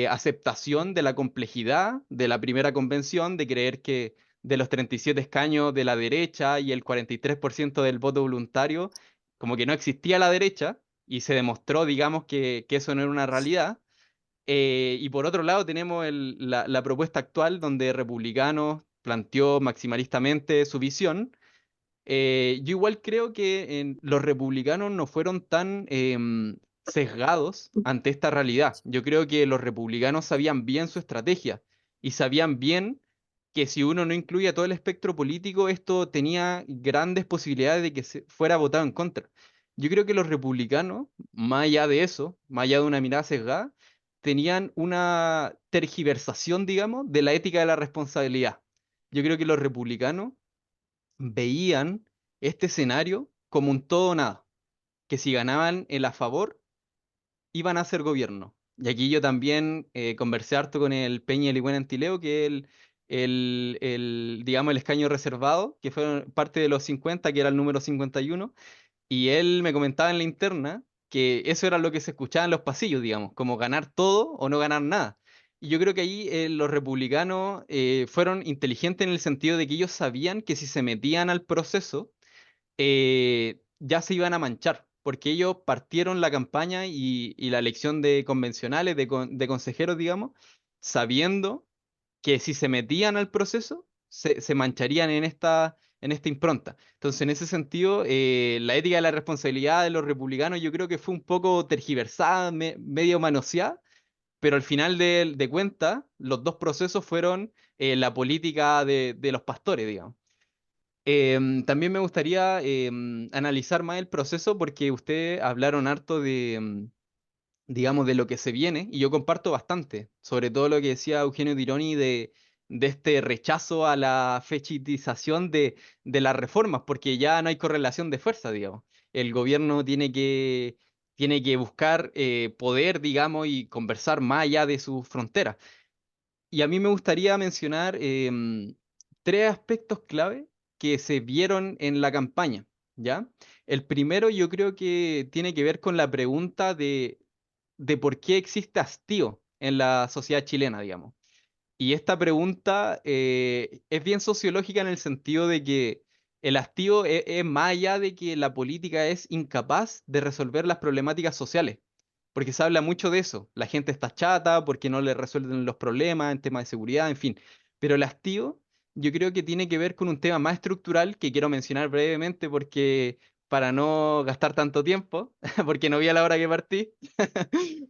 aceptación de la complejidad de la primera convención, de creer que de los 37 escaños de la derecha y el 43% del voto voluntario, como que no existía la derecha, y se demostró, digamos, que eso no era una realidad. Y por otro lado tenemos la propuesta actual donde Republicanos planteó maximalistamente su visión. Yo igual creo que los republicanos no fueron tan sesgados ante esta realidad. Yo creo que los republicanos sabían bien su estrategia y sabían bien que si uno no incluía todo el espectro político, esto tenía grandes posibilidades de que fuera votado en contra. Yo creo que los republicanos, más allá de eso, más allá de una mirada sesgada, tenían una tergiversación, digamos, de la ética de la responsabilidad. Yo creo que los republicanos veían este escenario como un todo o nada, que si ganaban el a favor, iban a ser gobierno. Y aquí yo también conversé harto con el Peña Eligüen Antileo, que es digamos, el escaño reservado, que fue parte de los 50, que era el número 51, y él me comentaba en la interna que eso era lo que se escuchaba en los pasillos, digamos, como ganar todo o no ganar nada. Y yo creo que ahí los republicanos fueron inteligentes en el sentido de que ellos sabían que si se metían al proceso, ya se iban a manchar, porque ellos partieron la campaña y la elección de convencionales, de consejeros, digamos, sabiendo que si se metían al proceso, se mancharían en esta impronta. Entonces, en ese sentido, la ética de la responsabilidad de los republicanos yo creo que fue un poco tergiversada, medio manoseada, pero al final de cuentas, los dos procesos fueron la política de los pastores, digamos. También me gustaría analizar más el proceso porque ustedes hablaron harto digamos, de lo que se viene, y yo comparto bastante, sobre todo lo que decía Eugenio Tironi de este rechazo a la fechitización de las reformas, porque ya no hay correlación de fuerza, digamos. El gobierno tiene que buscar poder, digamos, y conversar más allá de sus fronteras. Y a mí me gustaría mencionar tres aspectos clave que se vieron en la campaña, ¿ya? El primero yo creo que tiene que ver con la pregunta de por qué existe hastío en la sociedad chilena, digamos. Y esta pregunta es bien sociológica en el sentido de que el hastío es más allá de que la política es incapaz de resolver las problemáticas sociales, porque se habla mucho de eso. La gente está chata porque no le resuelven los problemas en temas de seguridad, en fin. Pero el hastío yo creo que tiene que ver con un tema más estructural que quiero mencionar brevemente porque para no gastar tanto tiempo, porque no vi a la hora que partí,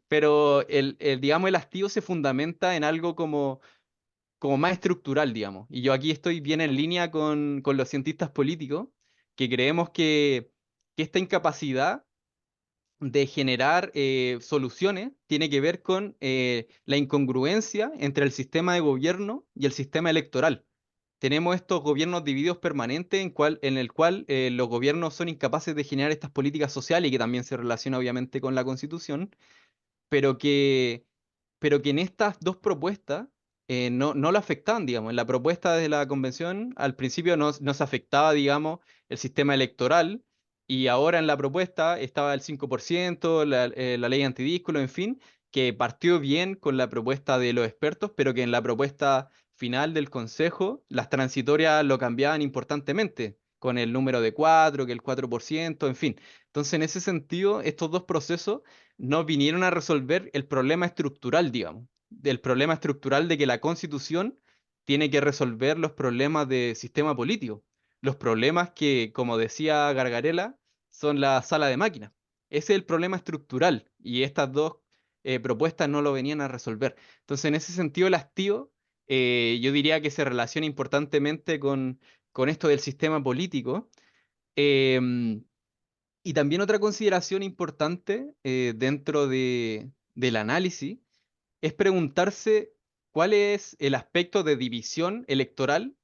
pero digamos, el hastío se fundamenta en algo como más estructural, digamos. Y yo aquí estoy bien en línea con los cientistas políticos, que creemos que esta incapacidad de generar soluciones tiene que ver con la incongruencia entre el sistema de gobierno y el sistema electoral. Tenemos estos gobiernos divididos permanentes en el cual los gobiernos son incapaces de generar estas políticas sociales y que también se relaciona obviamente con la Constitución, pero que, pero que en estas dos propuestas no lo afectaban, digamos. En la propuesta de la convención, al principio no se afectaba, digamos, el sistema electoral, y ahora en la propuesta estaba el 5%, la ley antidíscolo, en fin, que partió bien con la propuesta de los expertos, pero que en la propuesta final del Consejo, las transitorias lo cambiaban importantemente, con el número de 4, que el 4%, en fin. Entonces, en ese sentido, estos dos procesos no vinieron a resolver el problema estructural, digamos, del problema estructural de que la Constitución tiene que resolver los problemas de sistema político, los problemas que, como decía Gargarella, son la sala de máquinas. Ese es el problema estructural y estas dos propuestas no lo venían a resolver. Entonces, en ese sentido, el hastío, yo diría que se relaciona importantemente con esto del sistema político. Em, y también otra consideración importante dentro del análisis es preguntarse cuál es el aspecto de división electoral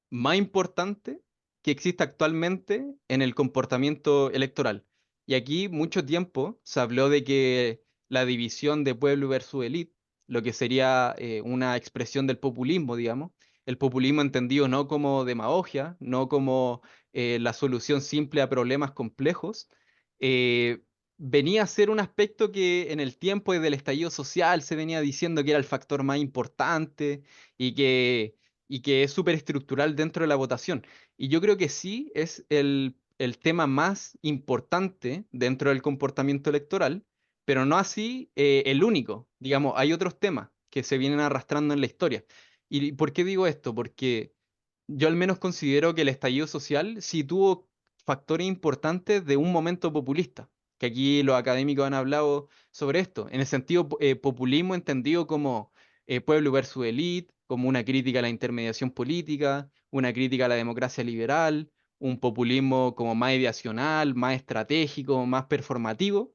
más importante que existe actualmente en el comportamiento electoral. Y aquí mucho tiempo se habló de que la división de pueblo versus élite, lo que sería una expresión del populismo, digamos, el populismo entendido no como demagogia, no como la solución simple a problemas complejos, eh, venía a ser un aspecto que en el tiempo del estallido social se venía diciendo que era el factor más importante y que es súper estructural dentro de la votación. Y yo creo que sí es el tema más importante dentro del comportamiento electoral, pero no así el único. Digamos, hay otros temas que se vienen arrastrando en la historia. ¿Y por qué digo esto? Porque yo al menos considero que el estallido social sí tuvo factores importantes de un momento populista, que aquí los académicos han hablado sobre esto, en el sentido populismo entendido como pueblo versus élite, como una crítica a la intermediación política, una crítica a la democracia liberal, un populismo como más ideacional, más estratégico, más performativo,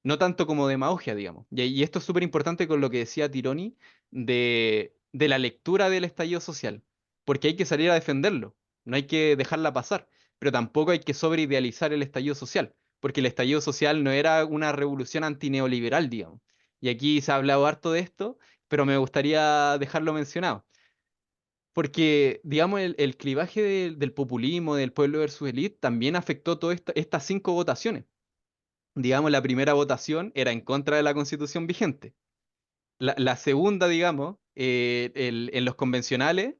no tanto como demagogia, digamos. Y esto es súper importante con lo que decía Tironi de la lectura del estallido social, porque hay que salir a defenderlo, no hay que dejarla pasar, pero tampoco hay que sobreidealizar el estallido social, porque el estallido social no era una revolución antineoliberal, digamos. Y aquí se ha hablado harto de esto, pero me gustaría dejarlo mencionado. Porque, digamos, el clivaje del populismo, del pueblo versus élite, también afectó todas estas 5 votaciones. Digamos, la primera votación era en contra de la constitución vigente. La segunda, digamos, en los convencionales,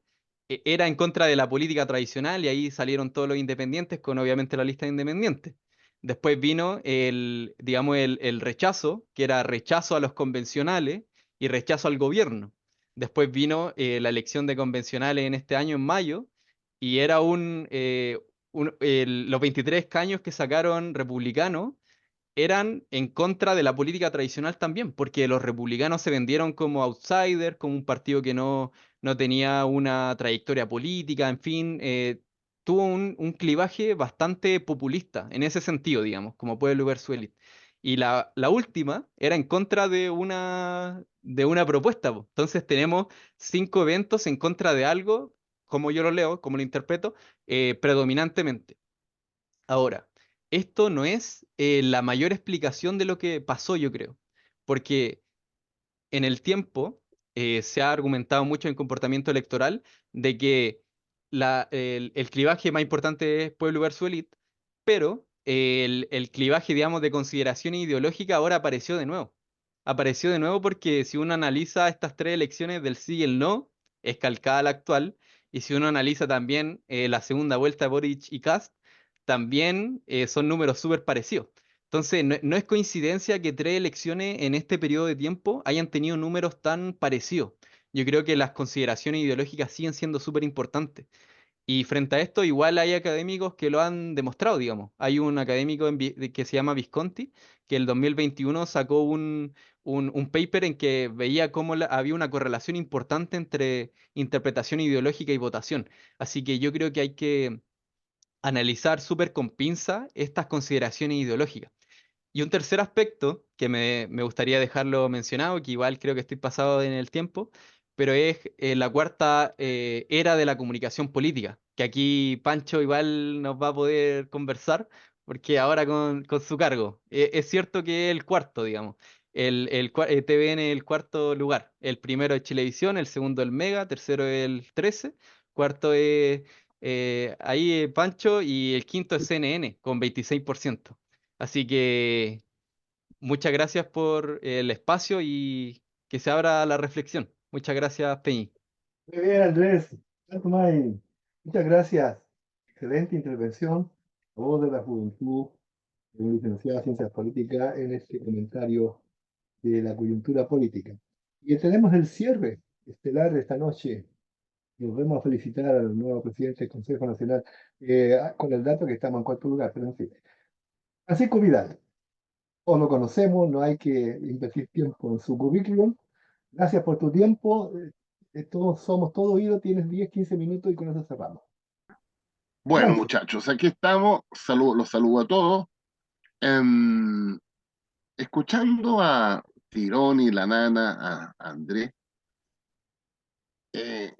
era en contra de la política tradicional y ahí salieron todos los independientes con obviamente la lista de independientes. Después vino digamos, el rechazo, que era rechazo a los convencionales y rechazo al gobierno. Después vino la elección de convencionales en este año, en mayo, y era los 23 escaños que sacaron republicanos eran en contra de la política tradicional también, porque los republicanos se vendieron como outsiders, como un partido que no tenía una trayectoria política, en fin, tuvo un clivaje bastante populista en ese sentido, digamos, como pueblo versus élite. Y la última era en contra de una propuesta, po. Entonces tenemos 5 eventos en contra de algo, como yo lo leo, como lo interpreto, predominantemente. Ahora, esto no es la mayor explicación de lo que pasó, yo creo, porque en el tiempo se ha argumentado mucho en comportamiento electoral de que el clivaje más importante es pueblo versus élite, pero el clivaje, digamos, de consideración ideológica ahora apareció de nuevo. Apareció de nuevo porque si uno analiza estas 3 elecciones del sí y el no, es calcada la actual, y si uno analiza también la segunda vuelta de Boric y Kast, también son números súper parecidos. Entonces, no es coincidencia que 3 elecciones en este periodo de tiempo hayan tenido números tan parecidos. Yo creo que las consideraciones ideológicas siguen siendo súper importantes. Y frente a esto, igual hay académicos que lo han demostrado, digamos. Hay un académico que se llama Visconti, que el 2021 sacó un paper en que veía cómo había una correlación importante entre interpretación ideológica y votación. Así que yo creo que hay que analizar súper con pinza estas consideraciones ideológicas. Y un tercer aspecto que me gustaría dejarlo mencionado, que igual creo que estoy pasado en el tiempo, pero es la cuarta era de la comunicación política, que aquí Pancho igual nos va a poder conversar, porque ahora con su cargo. Es cierto que es el cuarto, digamos. TVN es el cuarto lugar. El primero es Chilevisión, el segundo el Mega, tercero el 13, cuarto es Pancho y el quinto es CNN con 26%. Así que muchas gracias por el espacio y que se abra la reflexión. Muchas gracias, Peñi. Muy bien, Andrés. May, muchas gracias. Excelente intervención. A voz de la juventud, licenciada en Ciencias Políticas, en este comentario de la coyuntura política. Y tenemos el cierre estelar de esta noche. Nos vamos a felicitar al nuevo presidente del Consejo Nacional con el dato que estamos en cuarto lugar, pero en fin. Francisco Vidal, todos lo conocemos, no hay que invertir tiempo en su currículum. Gracias por tu tiempo. Todos somos todo oído, tienes 10, 15 minutos y con eso cerramos. Bueno, Adelante. muchachos, aquí estamos. Los saludo a todos. Escuchando a Tirón y la nana, a Andrés, eh,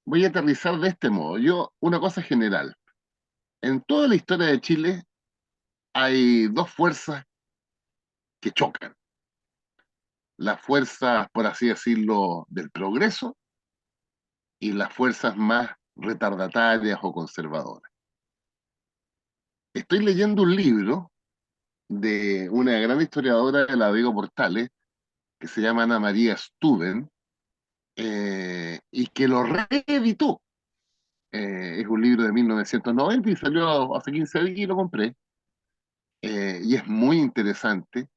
voy a aterrizar de este modo. Una cosa general. En toda la historia de Chile hay dos fuerzas que chocan. Las fuerzas, por así decirlo, del progreso y las fuerzas más retardatarias o conservadoras. Estoy leyendo un libro de una gran historiadora de la Diego Portales, que se llama Ana María Studen, y que lo reeditó. Es un libro de 1990 y salió hace 15 días y lo compré. Y es muy interesante,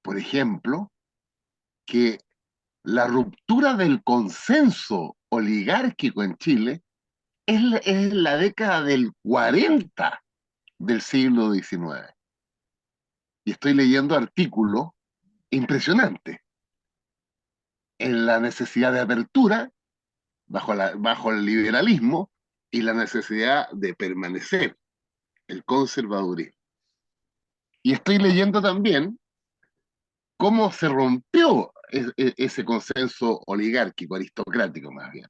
por ejemplo, que la ruptura del consenso oligárquico en Chile es la década del 40 del siglo XIX. Y estoy leyendo artículos impresionantes en la necesidad de apertura bajo el liberalismo y la necesidad de permanecer, el conservadurismo. Y estoy leyendo también cómo se rompió ese consenso oligárquico, aristocrático más bien.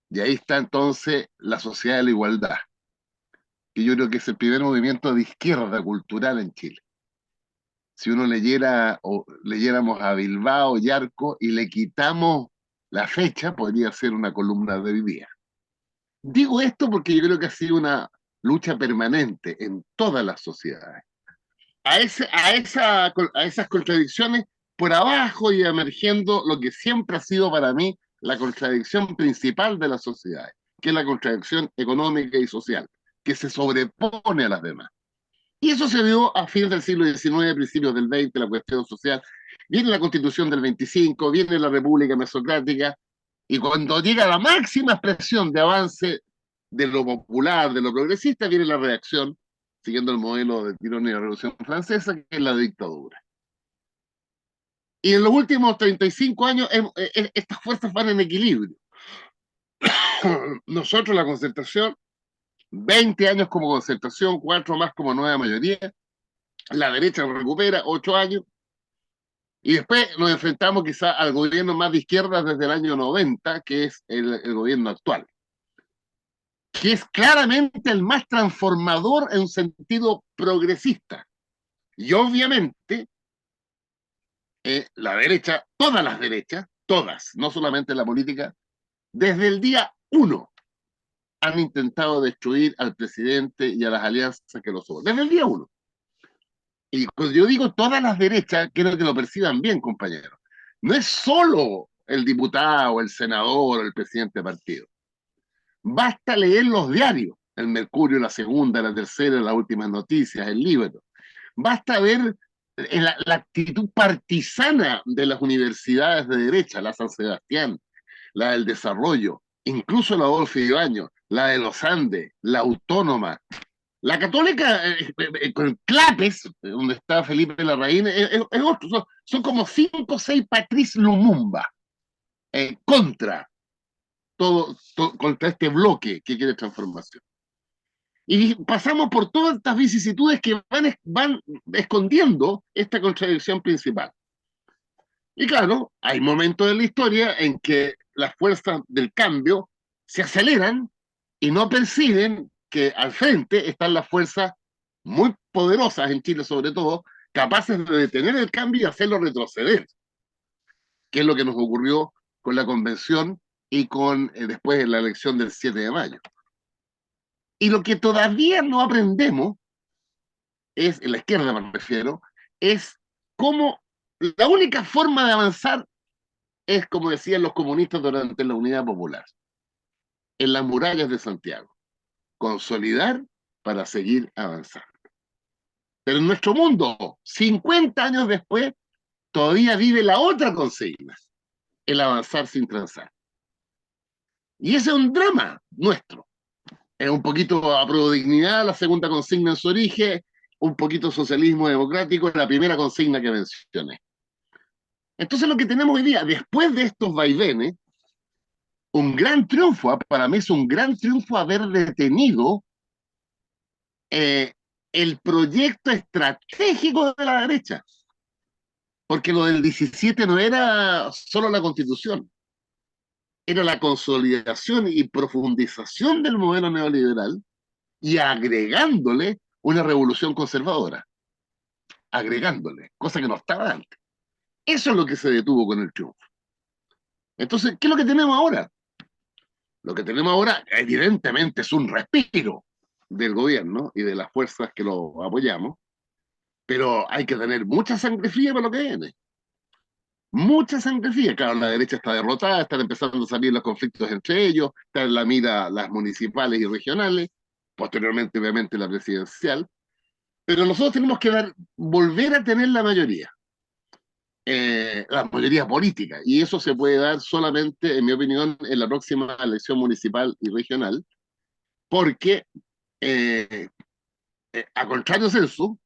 Y ahí está entonces la sociedad de la igualdad, que yo creo que es el primer movimiento de izquierda cultural en Chile. Si uno leyéramos a Bilbao y Arco y le quitamos la fecha, podría ser una columna de hoy día. Digo esto porque yo creo que ha sido una lucha permanente en todas las sociedades. A esas contradicciones, por abajo y emergiendo lo que siempre ha sido para mí la contradicción principal de las sociedades, que es la contradicción económica y social, que se sobrepone a las demás. Y eso se dio a fines del siglo XIX, principios del XX, la cuestión social. Viene la Constitución del 25, viene la República Mesocrática, y cuando llega la máxima expresión de avance de lo popular, de lo progresista, viene la reacción siguiendo el modelo de Tirón y la Revolución Francesa, que es la dictadura. Y en los últimos 35 años estas fuerzas van en equilibrio. Nosotros, la Concertación, 20 años como Concertación, 4 más como nueva mayoría. La derecha recupera 8 años. Y después nos enfrentamos quizá al gobierno más de izquierda desde el año 90, que es el gobierno actual, que es claramente el más transformador en un sentido progresista. Y obviamente, la derecha, todas las derechas, todas, no solamente la política, desde el día 1 han intentado destruir al presidente y a las alianzas que lo son. Desde el día 1. Y cuando yo digo todas las derechas, quiero que lo perciban bien, compañeros. No es solo el diputado, el senador, el presidente de partido. Basta leer los diarios, el Mercurio, la Segunda, la Tercera, las últimas noticias, el Libro. Basta ver la actitud partisana de las universidades de derecha, la San Sebastián, la del Desarrollo, incluso la Adolfo Ibáñez, la de los Andes, la Autónoma, la Católica, con Clapes, donde está Felipe Larraín, es otro. Son como 5 o 6 Patrice Lumumba contra contra este bloque que quiere transformación. Y pasamos por todas estas vicisitudes que van escondiendo esta contradicción principal. Y claro, hay momentos en la historia en que las fuerzas del cambio se aceleran y no perciben que al frente están las fuerzas muy poderosas, en Chile sobre todo, capaces de detener el cambio y hacerlo retroceder, que es lo que nos ocurrió con la convención y con después la elección del 7 de mayo. Y lo que todavía no aprendemos, en la izquierda me refiero, es cómo la única forma de avanzar es, como decían los comunistas durante la Unidad Popular, en las murallas de Santiago, consolidar para seguir avanzando. Pero en nuestro mundo, 50 años después, todavía vive la otra consigna, el avanzar sin transar. Y ese es un drama nuestro. Es un poquito aprobodignidad, la segunda consigna en su origen, un poquito socialismo democrático, la primera consigna que mencioné. Entonces lo que tenemos hoy día, después de estos vaivenes, un gran triunfo, para mí es un gran triunfo haber detenido el proyecto estratégico de la derecha. Porque lo del 17 no era solo la Constitución, era la consolidación y profundización del modelo neoliberal y agregándole una revolución conservadora, agregándole, cosa que no estaba antes. Eso es lo que se detuvo con el triunfo. Entonces, ¿qué es lo que tenemos ahora? Lo que tenemos ahora, evidentemente, es un respiro del gobierno y de las fuerzas que lo apoyamos, pero hay que tener mucha sangre fría para lo que viene. Mucha sangre fría. Claro, la derecha está derrotada, están empezando a salir los conflictos entre ellos, está en la mira las municipales y regionales, posteriormente, obviamente, la presidencial, pero nosotros tenemos que volver a tener la mayoría política, y eso se puede dar solamente, en mi opinión, en la próxima elección municipal y regional, porque a contrario censo,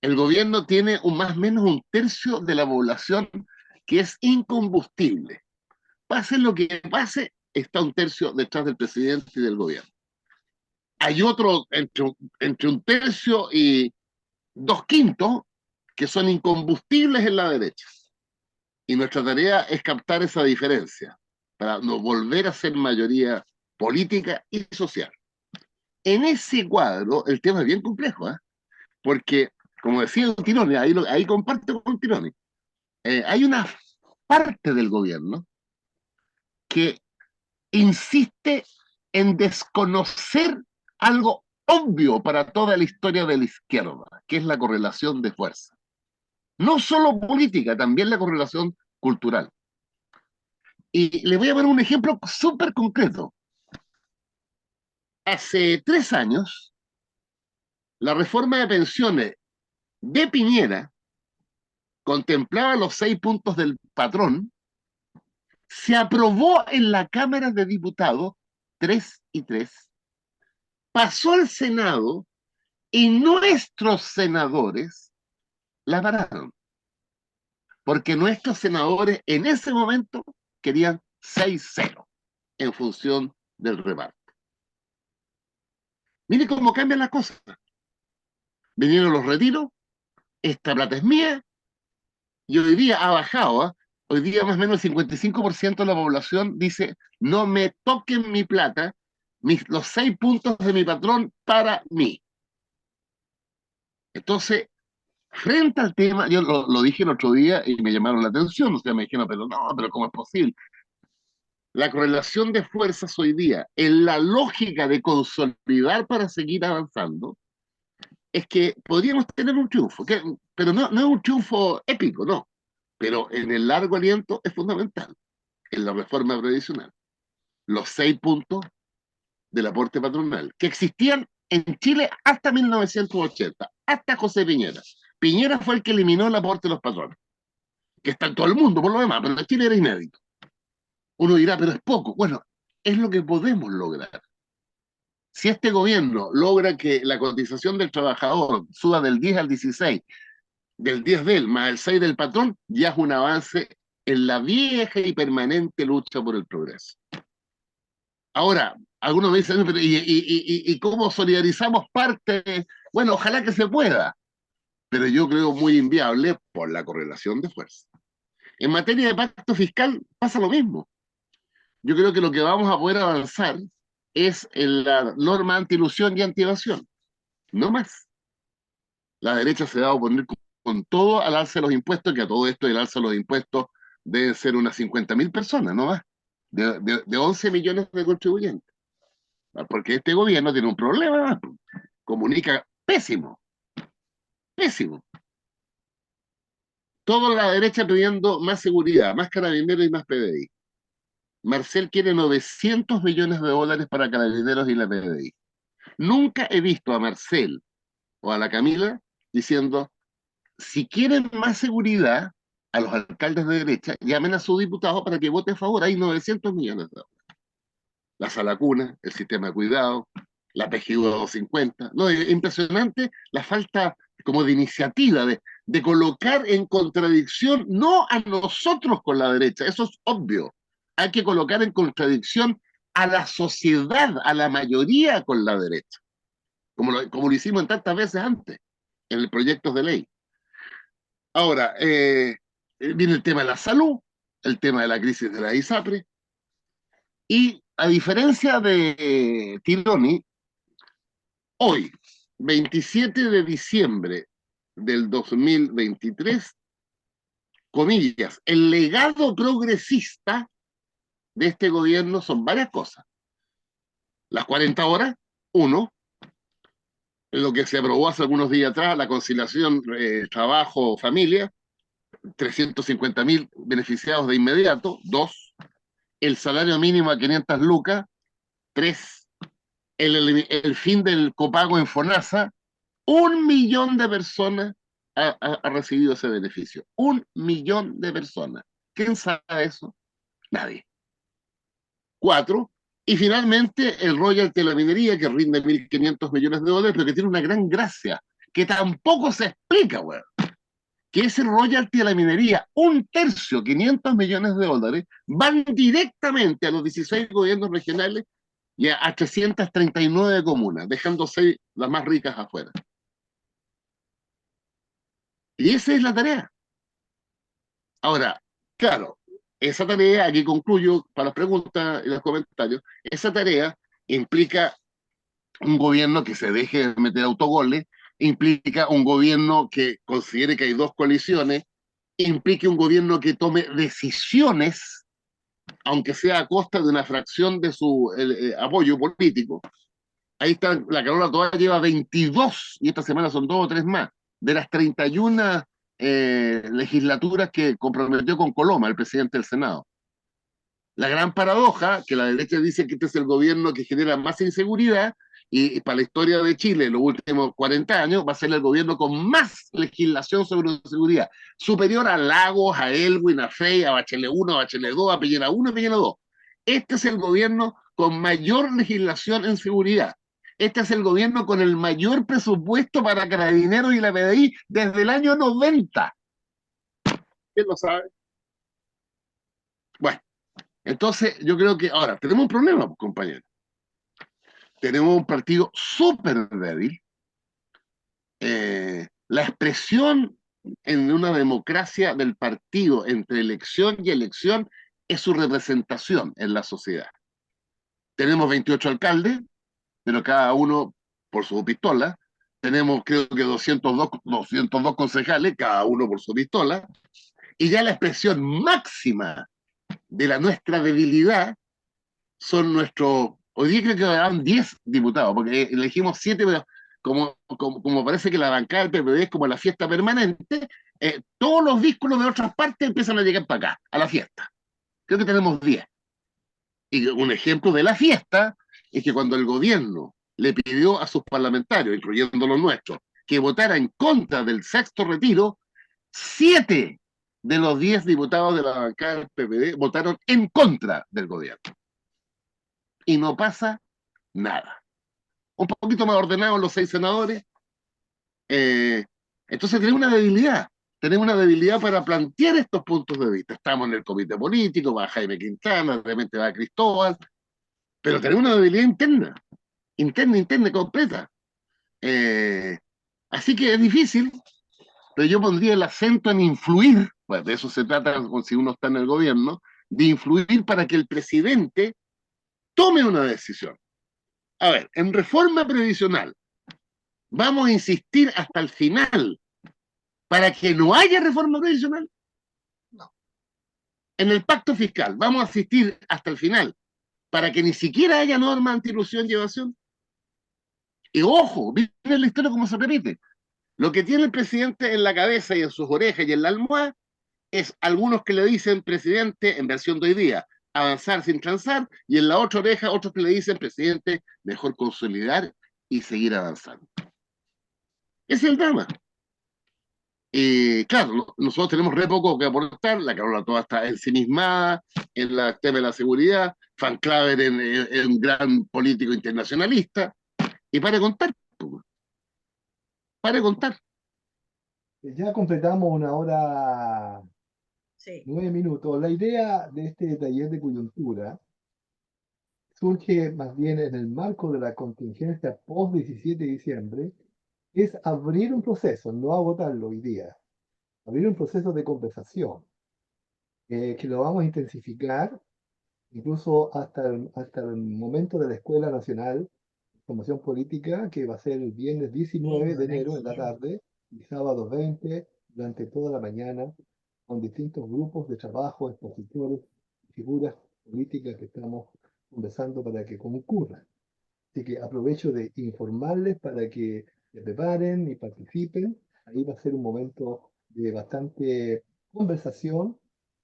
el gobierno tiene más o menos un tercio de la población que es incombustible. Pase lo que pase, está un tercio detrás del presidente y del gobierno. Hay otro entre un tercio y 2/5 que son incombustibles en la derecha. Y nuestra tarea es captar esa diferencia para no volver a ser mayoría política y social. En ese cuadro, el tema es bien complejo, porque, como decía Tironi, ahí comparto con Tironi, hay una parte del gobierno que insiste en desconocer algo obvio para toda la historia de la izquierda, que es la correlación de fuerza. No solo política, también la correlación cultural. Y le voy a poner un ejemplo súper concreto. Hace 3 años, la reforma de pensiones de Piñera contemplaba los 6 puntos del patrón, se aprobó en la Cámara de Diputados 3-3, pasó al Senado Y nuestros senadores la pararon, porque nuestros senadores en ese momento querían 6-0 en función del reparto. Mire cómo cambian las cosas. Vinieron los retiros, esta plata es mía, y hoy día ha bajado, ¿eh? Hoy día más o menos el 55% de la población dice, no me toquen mi plata, los 6 puntos de mi patrón para mí. Entonces, frente al tema, yo lo dije el otro día y me llamaron la atención, o sea, me dijeron, pero no, pero ¿cómo es posible? La correlación de fuerzas hoy día, en la lógica de consolidar para seguir avanzando, es que podríamos tener un triunfo, pero no es un triunfo épico, no, pero en el largo aliento es fundamental, en la reforma previsional. Los 6 puntos del aporte patronal, que existían en Chile hasta 1980, hasta José Piñera. Piñera fue el que eliminó el aporte de los patrones, que está en todo el mundo por lo demás, pero en Chile era inédito. Uno dirá, pero es poco. Bueno, es lo que podemos lograr. Si este gobierno logra que la cotización del trabajador suba del 10 al 16, del 10 de él más el 6 del patrón, ya es un avance en la vieja y permanente lucha por el progreso. Ahora, algunos me dicen, ¿y cómo solidarizamos parte? Bueno, ojalá que se pueda, pero yo creo muy inviable por la correlación de fuerza. En materia de pacto fiscal pasa lo mismo. Yo creo que lo que vamos a poder avanzar es en la norma anti-ilusión y anti-evasión, no más. La derecha se va a oponer con todo al alza de los impuestos, que a todo esto el alza de los impuestos deben ser unas 50.000 personas, no más, de 11 millones de contribuyentes. Porque este gobierno tiene un problema, comunica pésimo, pésimo. Toda la derecha pidiendo más seguridad, más carabineros y más PDI. Marcel quiere 900 millones de dólares para carabineros y la PDI. Nunca he visto a Marcel o a la Camila diciendo, si quieren más seguridad, a los alcaldes de derecha, llamen a su diputado para que vote a favor. Hay 900 millones de dólares. La sala cuna, el sistema de cuidado, la PGU 250. No, es impresionante la falta como de iniciativa, de colocar en contradicción, no a nosotros con la derecha, eso es obvio. Hay que colocar en contradicción a la sociedad, a la mayoría con la derecha, como lo hicimos en tantas veces antes, en el proyecto de ley. Ahora, viene el tema de la salud, el tema de la crisis de la ISAPRE, y a diferencia de Tironi, hoy, 27 de diciembre del 2023, comillas, el legado progresista de este gobierno son varias cosas. Las 40 horas, uno, lo que se aprobó hace algunos días atrás, la conciliación trabajo-familia, 350.000 beneficiados de inmediato, dos, el salario mínimo a 500 lucas, tres, el fin del copago en FONASA, 1 millón de personas ha recibido ese beneficio. 1 millón de personas. ¿Quién sabe eso? Nadie. 4, y finalmente el royalty de la minería, que rinde 1.500 millones de dólares, pero que tiene una gran gracia, que tampoco se explica, weón. Que ese royalty de la minería, 1/3, 500 millones de dólares, van directamente a los 16 gobiernos regionales y a 339 comunas, dejando 6 las más ricas afuera. Y esa es la tarea. Ahora, claro, esa tarea, aquí concluyo para las preguntas y los comentarios, esa tarea implica un gobierno que se deje de meter autogoles, implica un gobierno que considere que hay dos coaliciones, implica un gobierno que tome decisiones, aunque sea a costa de una fracción de su apoyo político. Ahí está, la Carola Toá lleva 22, y esta semana son 2 o 3 más, de las 31 legislaturas que comprometió con Coloma, el presidente del Senado. La gran paradoja, que la derecha dice que este es el gobierno que genera más inseguridad, y para la historia de Chile, en los últimos 40 años, va a ser el gobierno con más legislación sobre seguridad, superior a Lagos, a Elwin, a Frey, a Bachelet 1, a Bachelet 2, a Piñera 1, a Piñera 2. Este es el gobierno con mayor legislación en seguridad. Este es el gobierno con el mayor presupuesto para Carabineros y la PDI desde el año 90. ¿Quién lo sabe? Bueno, entonces yo creo que ahora tenemos un problema, pues, compañeros. Tenemos un partido súper débil. La expresión en una democracia del partido entre elección y elección es su representación en la sociedad. Tenemos 28 alcaldes, pero cada uno por su pistola. Tenemos, creo que 202 concejales, cada uno por su pistola. Y ya la expresión máxima de nuestra debilidad son nuestros, hoy día creo que eran 10 diputados, porque elegimos 7, pero como parece que la bancada del PPD es como la fiesta permanente, todos los vínculos de otras partes empiezan a llegar para acá, a la fiesta. Creo que tenemos 10. Y un ejemplo de la fiesta es que cuando el gobierno le pidió a sus parlamentarios, incluyendo los nuestros, que votara en contra del sexto retiro, 7 de los 10 diputados de la bancada del PPD votaron en contra del gobierno. Y no pasa nada. Un poquito más ordenados los 6 senadores. Entonces tenemos una debilidad para plantear estos puntos de vista. Estamos en el comité político, va Jaime Quintana, de repente va Cristóbal, pero tenemos una debilidad interna, completa. Así que es difícil, pero yo pondría el acento en influir, pues de eso se trata si uno está en el gobierno, de influir para que el presidente tome una decisión. A ver, en reforma previsional, ¿vamos a insistir hasta el final para que no haya reforma previsional? No. En el pacto fiscal, ¿vamos a insistir hasta el final para que ni siquiera haya norma anti-ilusión y evasión? Y ojo, miren la historia cómo se repite. Lo que tiene el presidente en la cabeza y en sus orejas y en la almohada es algunos que le dicen, presidente, en versión de hoy día, avanzar sin transar, y en la otra oreja otros que le dicen, presidente, mejor consolidar y seguir avanzando. Ese es el drama. Claro, nosotros tenemos re poco que aportar, la Carola toda está ensimismada en el tema de la seguridad, Van Claver en un gran político internacionalista, y para de contar, para de contar. Ya completamos una hora, Sí. 9 minutos. La idea de este taller de coyuntura surge más bien en el marco de la contingencia post-17 de diciembre, es abrir un proceso, no agotarlo hoy día, abrir un proceso de conversación, que lo vamos a intensificar incluso hasta el momento de la Escuela Nacional de Formación Política, que va a ser el viernes 19 de enero en la tarde y sábado 20 durante toda la mañana, con distintos grupos de trabajo, expositores, figuras políticas que estamos conversando para que concurran. Así que aprovecho de informarles para que se preparen y participen. Ahí va a ser un momento de bastante conversación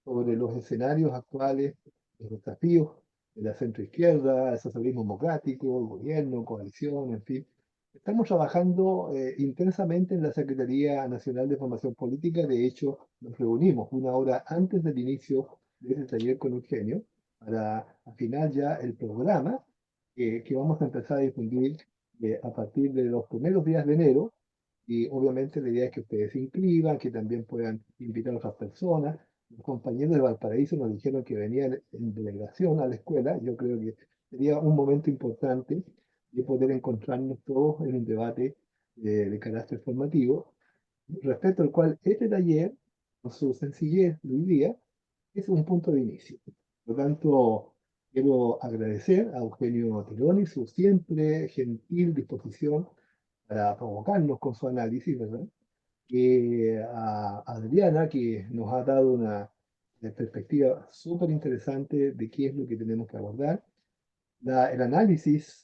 sobre los escenarios actuales, los desafíos de la centroizquierda, el socialismo democrático, el gobierno, coalición, en fin. Estamos trabajando intensamente en la Secretaría Nacional de Formación Política. De hecho, nos reunimos una hora antes del inicio de este taller con Eugenio para afinar ya el programa que vamos a empezar a difundir a partir de los primeros días de enero. Y obviamente la idea es que ustedes se inscriban, que también puedan invitar a otras personas. Los compañeros de Valparaíso nos dijeron que venían en delegación a la escuela. Yo creo que sería un momento importante de poder encontrarnos todos en un debate de carácter formativo, respecto al cual este taller, con su sencillez de hoy día, es un punto de inicio. Por lo tanto, quiero agradecer a Eugenio Tironi su siempre gentil disposición para provocarnos con su análisis, ¿verdad? A Adriana, que nos ha dado una perspectiva súper interesante de qué es lo que tenemos que abordar. El análisis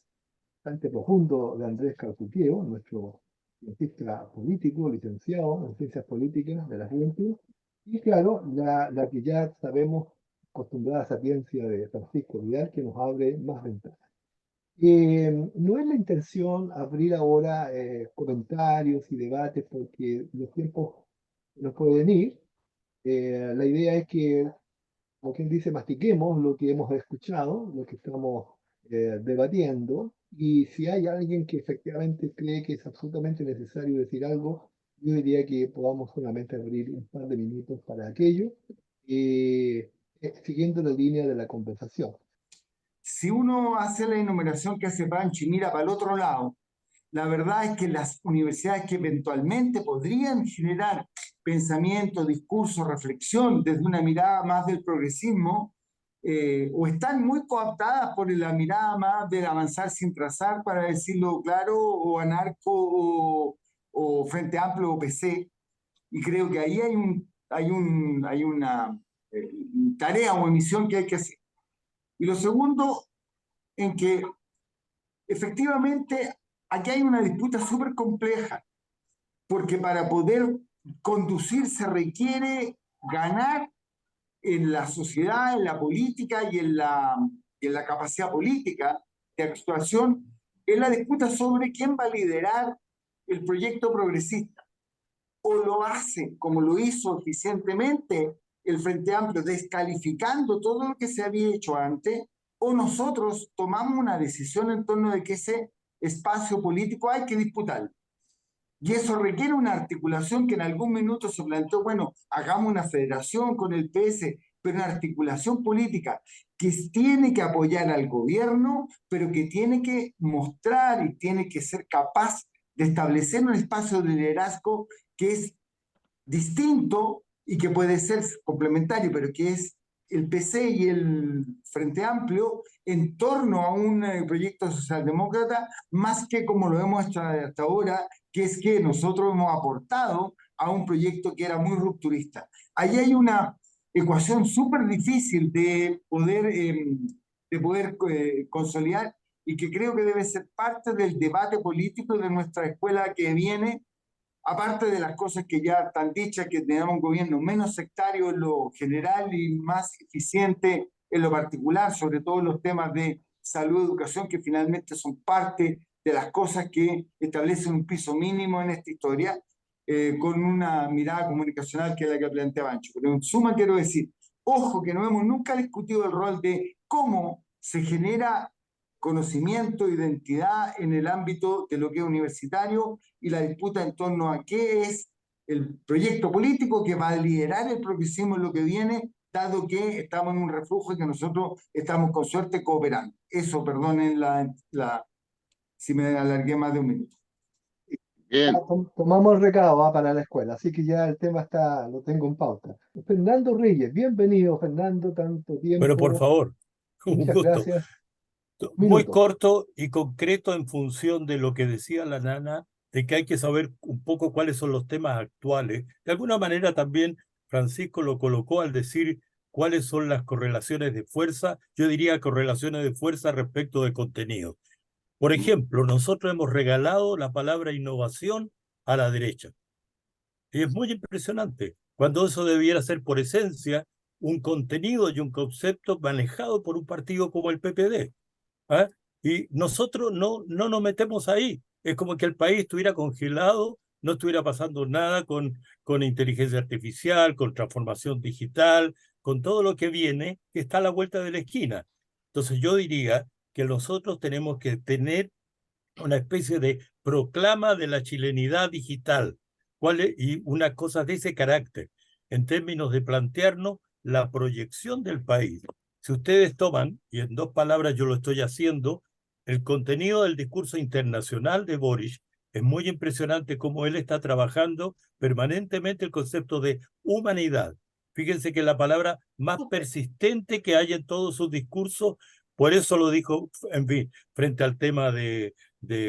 bastante profundo de Andrés Cartuqueo, nuestro cientista político, licenciado en Ciencias Políticas de la Juventud, y claro, la que ya sabemos, acostumbrada sapiencia de Francisco Vidal, que nos abre más ventanas. No es la intención abrir ahora comentarios y debates porque los tiempos nos pueden ir. La idea es que, como quien dice, mastiquemos lo que hemos escuchado, lo que estamos debatiendo, Y si hay alguien que efectivamente cree que es absolutamente necesario decir algo, yo diría que podamos solamente abrir un par de minutos para aquello, siguiendo la línea de la conversación. Si uno hace la enumeración que hace Pancho y mira para el otro lado, la verdad es que las universidades que eventualmente podrían generar pensamiento, discurso, reflexión desde una mirada más del progresismo, o están muy cooptadas por la mirada más del avanzar sin trazar, para decirlo claro, o anarco, o Frente Amplio o PC, y creo que ahí hay una tarea o misión que hay que hacer. Y lo segundo, en que efectivamente aquí hay una disputa súper compleja, porque para poder conducir se requiere ganar en la sociedad, en la política y en la capacidad política de actuación, en la disputa sobre quién va a liderar el proyecto progresista. O lo hace, como lo hizo eficientemente el Frente Amplio, descalificando todo lo que se había hecho antes, o nosotros tomamos una decisión en torno de que ese espacio político hay que disputarlo. Y eso requiere una articulación que en algún minuto se planteó, bueno, hagamos una federación con el PS, pero una articulación política que tiene que apoyar al gobierno, pero que tiene que mostrar y tiene que ser capaz de establecer un espacio de liderazgo que es distinto y que puede ser complementario, pero que es el PC y el Frente Amplio en torno a un proyecto socialdemócrata, más que como lo hemos hecho hasta ahora, que es que nosotros hemos aportado a un proyecto que era muy rupturista. Ahí hay una ecuación súper difícil de poder consolidar, y que creo que debe ser parte del debate político de nuestra escuela que viene, aparte de las cosas que ya están dichas, que tengamos un gobierno menos sectario en lo general y más eficiente en lo particular, sobre todo en los temas de salud, educación, que finalmente son parte de las cosas que establecen un piso mínimo en esta historia, con una mirada comunicacional que es la que planteaba Ancho. Pero en suma quiero decir, ojo, que no hemos nunca discutido el rol de cómo se genera conocimiento, identidad en el ámbito de lo que es universitario, y la disputa en torno a qué es el proyecto político que va a liderar el progresismo en lo que viene, dado que estamos en un refugio y que nosotros estamos con suerte cooperando. Eso, perdonen si me alargué más de un minuto. Bien, Tomamos el recado para la escuela, así que ya el tema lo tengo en pauta. Fernando Reyes, bienvenido Fernando, tanto Pero por tiempo, favor, un muchas gusto. gracias. Muy Minuto. corto y concreto en función de lo que decía la nana, de que hay que saber un poco cuáles son los temas actuales. De alguna manera también Francisco lo colocó al decir cuáles son las correlaciones de fuerza. Yo diría correlaciones de fuerza respecto de contenido. Por ejemplo, nosotros hemos regalado la palabra innovación a la derecha. Y es muy impresionante, cuando eso debiera ser por esencia un contenido y un concepto manejado por un partido como el PPD. ¿Ah? Y nosotros no nos metemos ahí. Es como que el país estuviera congelado, no estuviera pasando nada con inteligencia artificial, con transformación digital, con todo lo que viene, que está a la vuelta de la esquina. Entonces yo diría que nosotros tenemos que tener una especie de proclama de la chilenidad digital, y una cosa de ese carácter, en términos de plantearnos la proyección del país. Si ustedes toman, y en 2 palabras yo lo estoy haciendo, el contenido del discurso internacional de Boric, es muy impresionante cómo él está trabajando permanentemente el concepto de humanidad. Fíjense que es la palabra más persistente que hay en todos sus discursos, por eso lo dijo, en fin, frente al tema de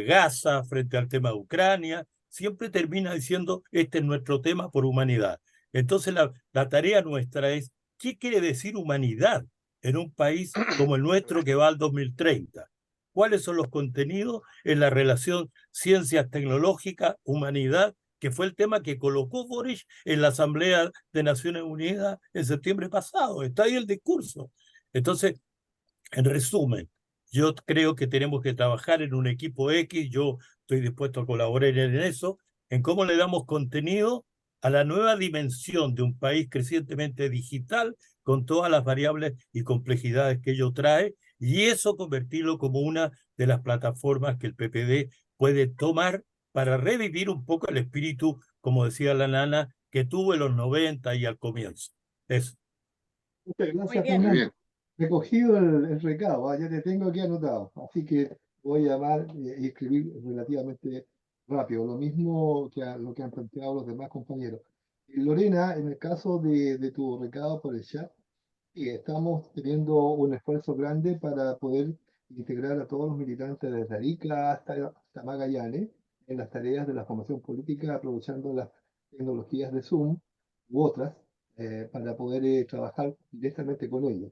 Gaza, frente al tema de Ucrania, siempre termina diciendo, este es nuestro tema por humanidad. Entonces la tarea nuestra es, ¿qué quiere decir humanidad en un país como el nuestro que va al 2030? ¿Cuáles son los contenidos en la relación ciencias tecnológicas, humanidad, que fue el tema que colocó Boric en la Asamblea de Naciones Unidas en septiembre pasado? Está ahí el discurso. Entonces, en resumen, yo creo que tenemos que trabajar en un equipo X, yo estoy dispuesto a colaborar en eso, en cómo le damos contenido a la nueva dimensión de un país crecientemente digital, con todas las variables y complejidades que ello trae, y eso convertirlo como una de las plataformas que el PPD puede tomar para revivir un poco el espíritu, como decía la nana, que tuvo en los 90 y al comienzo. Eso. Muchas Muy gracias, bien. Muy Fernando. bien. Recogido el recado, ya te tengo aquí anotado, así que voy a llamar y escribir relativamente rápido, lo mismo que lo que han planteado los demás compañeros. Lorena, en el caso de tu recado por el chat, sí, estamos teniendo un esfuerzo grande para poder integrar a todos los militantes desde Arica hasta Magallanes en las tareas de la formación política, aprovechando las tecnologías de Zoom u otras para poder trabajar directamente con ellos.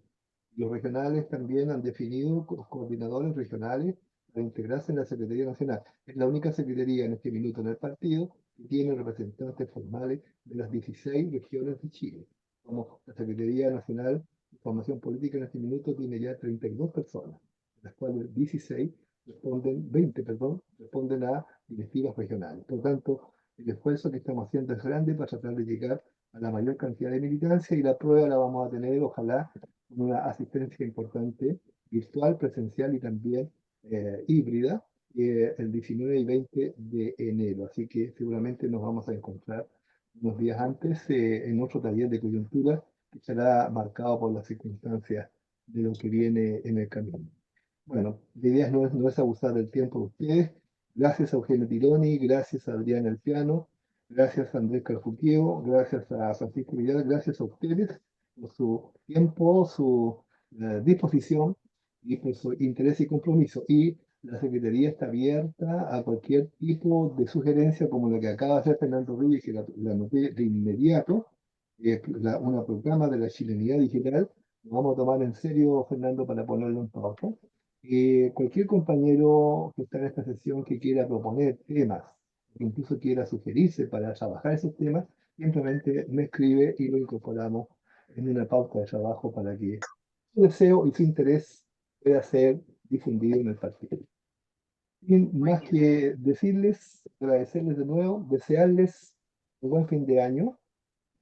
Los regionales también han definido coordinadores regionales para integrarse en la Secretaría Nacional. Es la única secretaría en este minuto en el partido que tiene representantes formales de las 16 regiones de Chile. Como la Secretaría Nacional de Formación Política en este minuto tiene ya 32 personas, de las cuales 20, responden a directivas regionales. Por lo tanto, el esfuerzo que estamos haciendo es grande para tratar de llegar a la mayor cantidad de militancia y la prueba la vamos a tener, ojalá, con una asistencia importante, virtual, presencial y también híbrida, el 19 y 20 de enero. Así que seguramente nos vamos a encontrar unos días antes en otro taller de coyuntura que será marcado por las circunstancias de lo que viene en el camino. Bueno, la idea no es abusar del tiempo de ustedes. Gracias a Eugenio Tironi, gracias a Adrián Elpiano, gracias a Andrés Carfuquiego, gracias a Francisco Villar, gracias a ustedes por su tiempo, su disposición y por su interés y compromiso. Y la Secretaría está abierta a cualquier tipo de sugerencia, como la que acaba de hacer Fernando Reyes, que la anoté de inmediato, una programa de la chilenidad digital. Lo vamos a tomar en serio, Fernando, para ponerlo en pauta. Cualquier compañero que está en esta sesión que quiera proponer temas, que incluso quiera sugerirse para trabajar esos temas, simplemente me escribe y lo incorporamos en una pauta de trabajo para que su deseo y su interés pueda ser difundido en el partido. Sin más que decirles, agradecerles de nuevo, desearles un buen fin de año,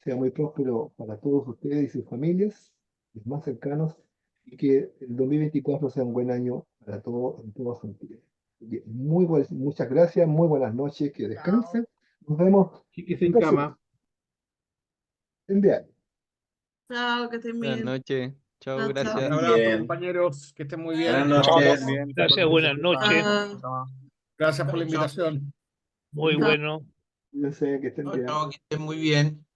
sea muy próspero para todos ustedes y sus familias, los más cercanos, y que el 2024 sea un buen año para todos en todo sentido. Muchas gracias, muy buenas noches, que descansen. Nos vemos Chiquis en cama. Enviar. Chao, que estén Buenas bien. noches. Chao, Chao, Un gracias. chao. abrazo, Bien. compañeros. Que estén muy bien. Buenas Chao, noches. también. Gracias, buenas noches. Chao. Gracias por la invitación. Muy Chao. bueno. Cuídense, que estén Chao, bien. chao, que estén muy bien.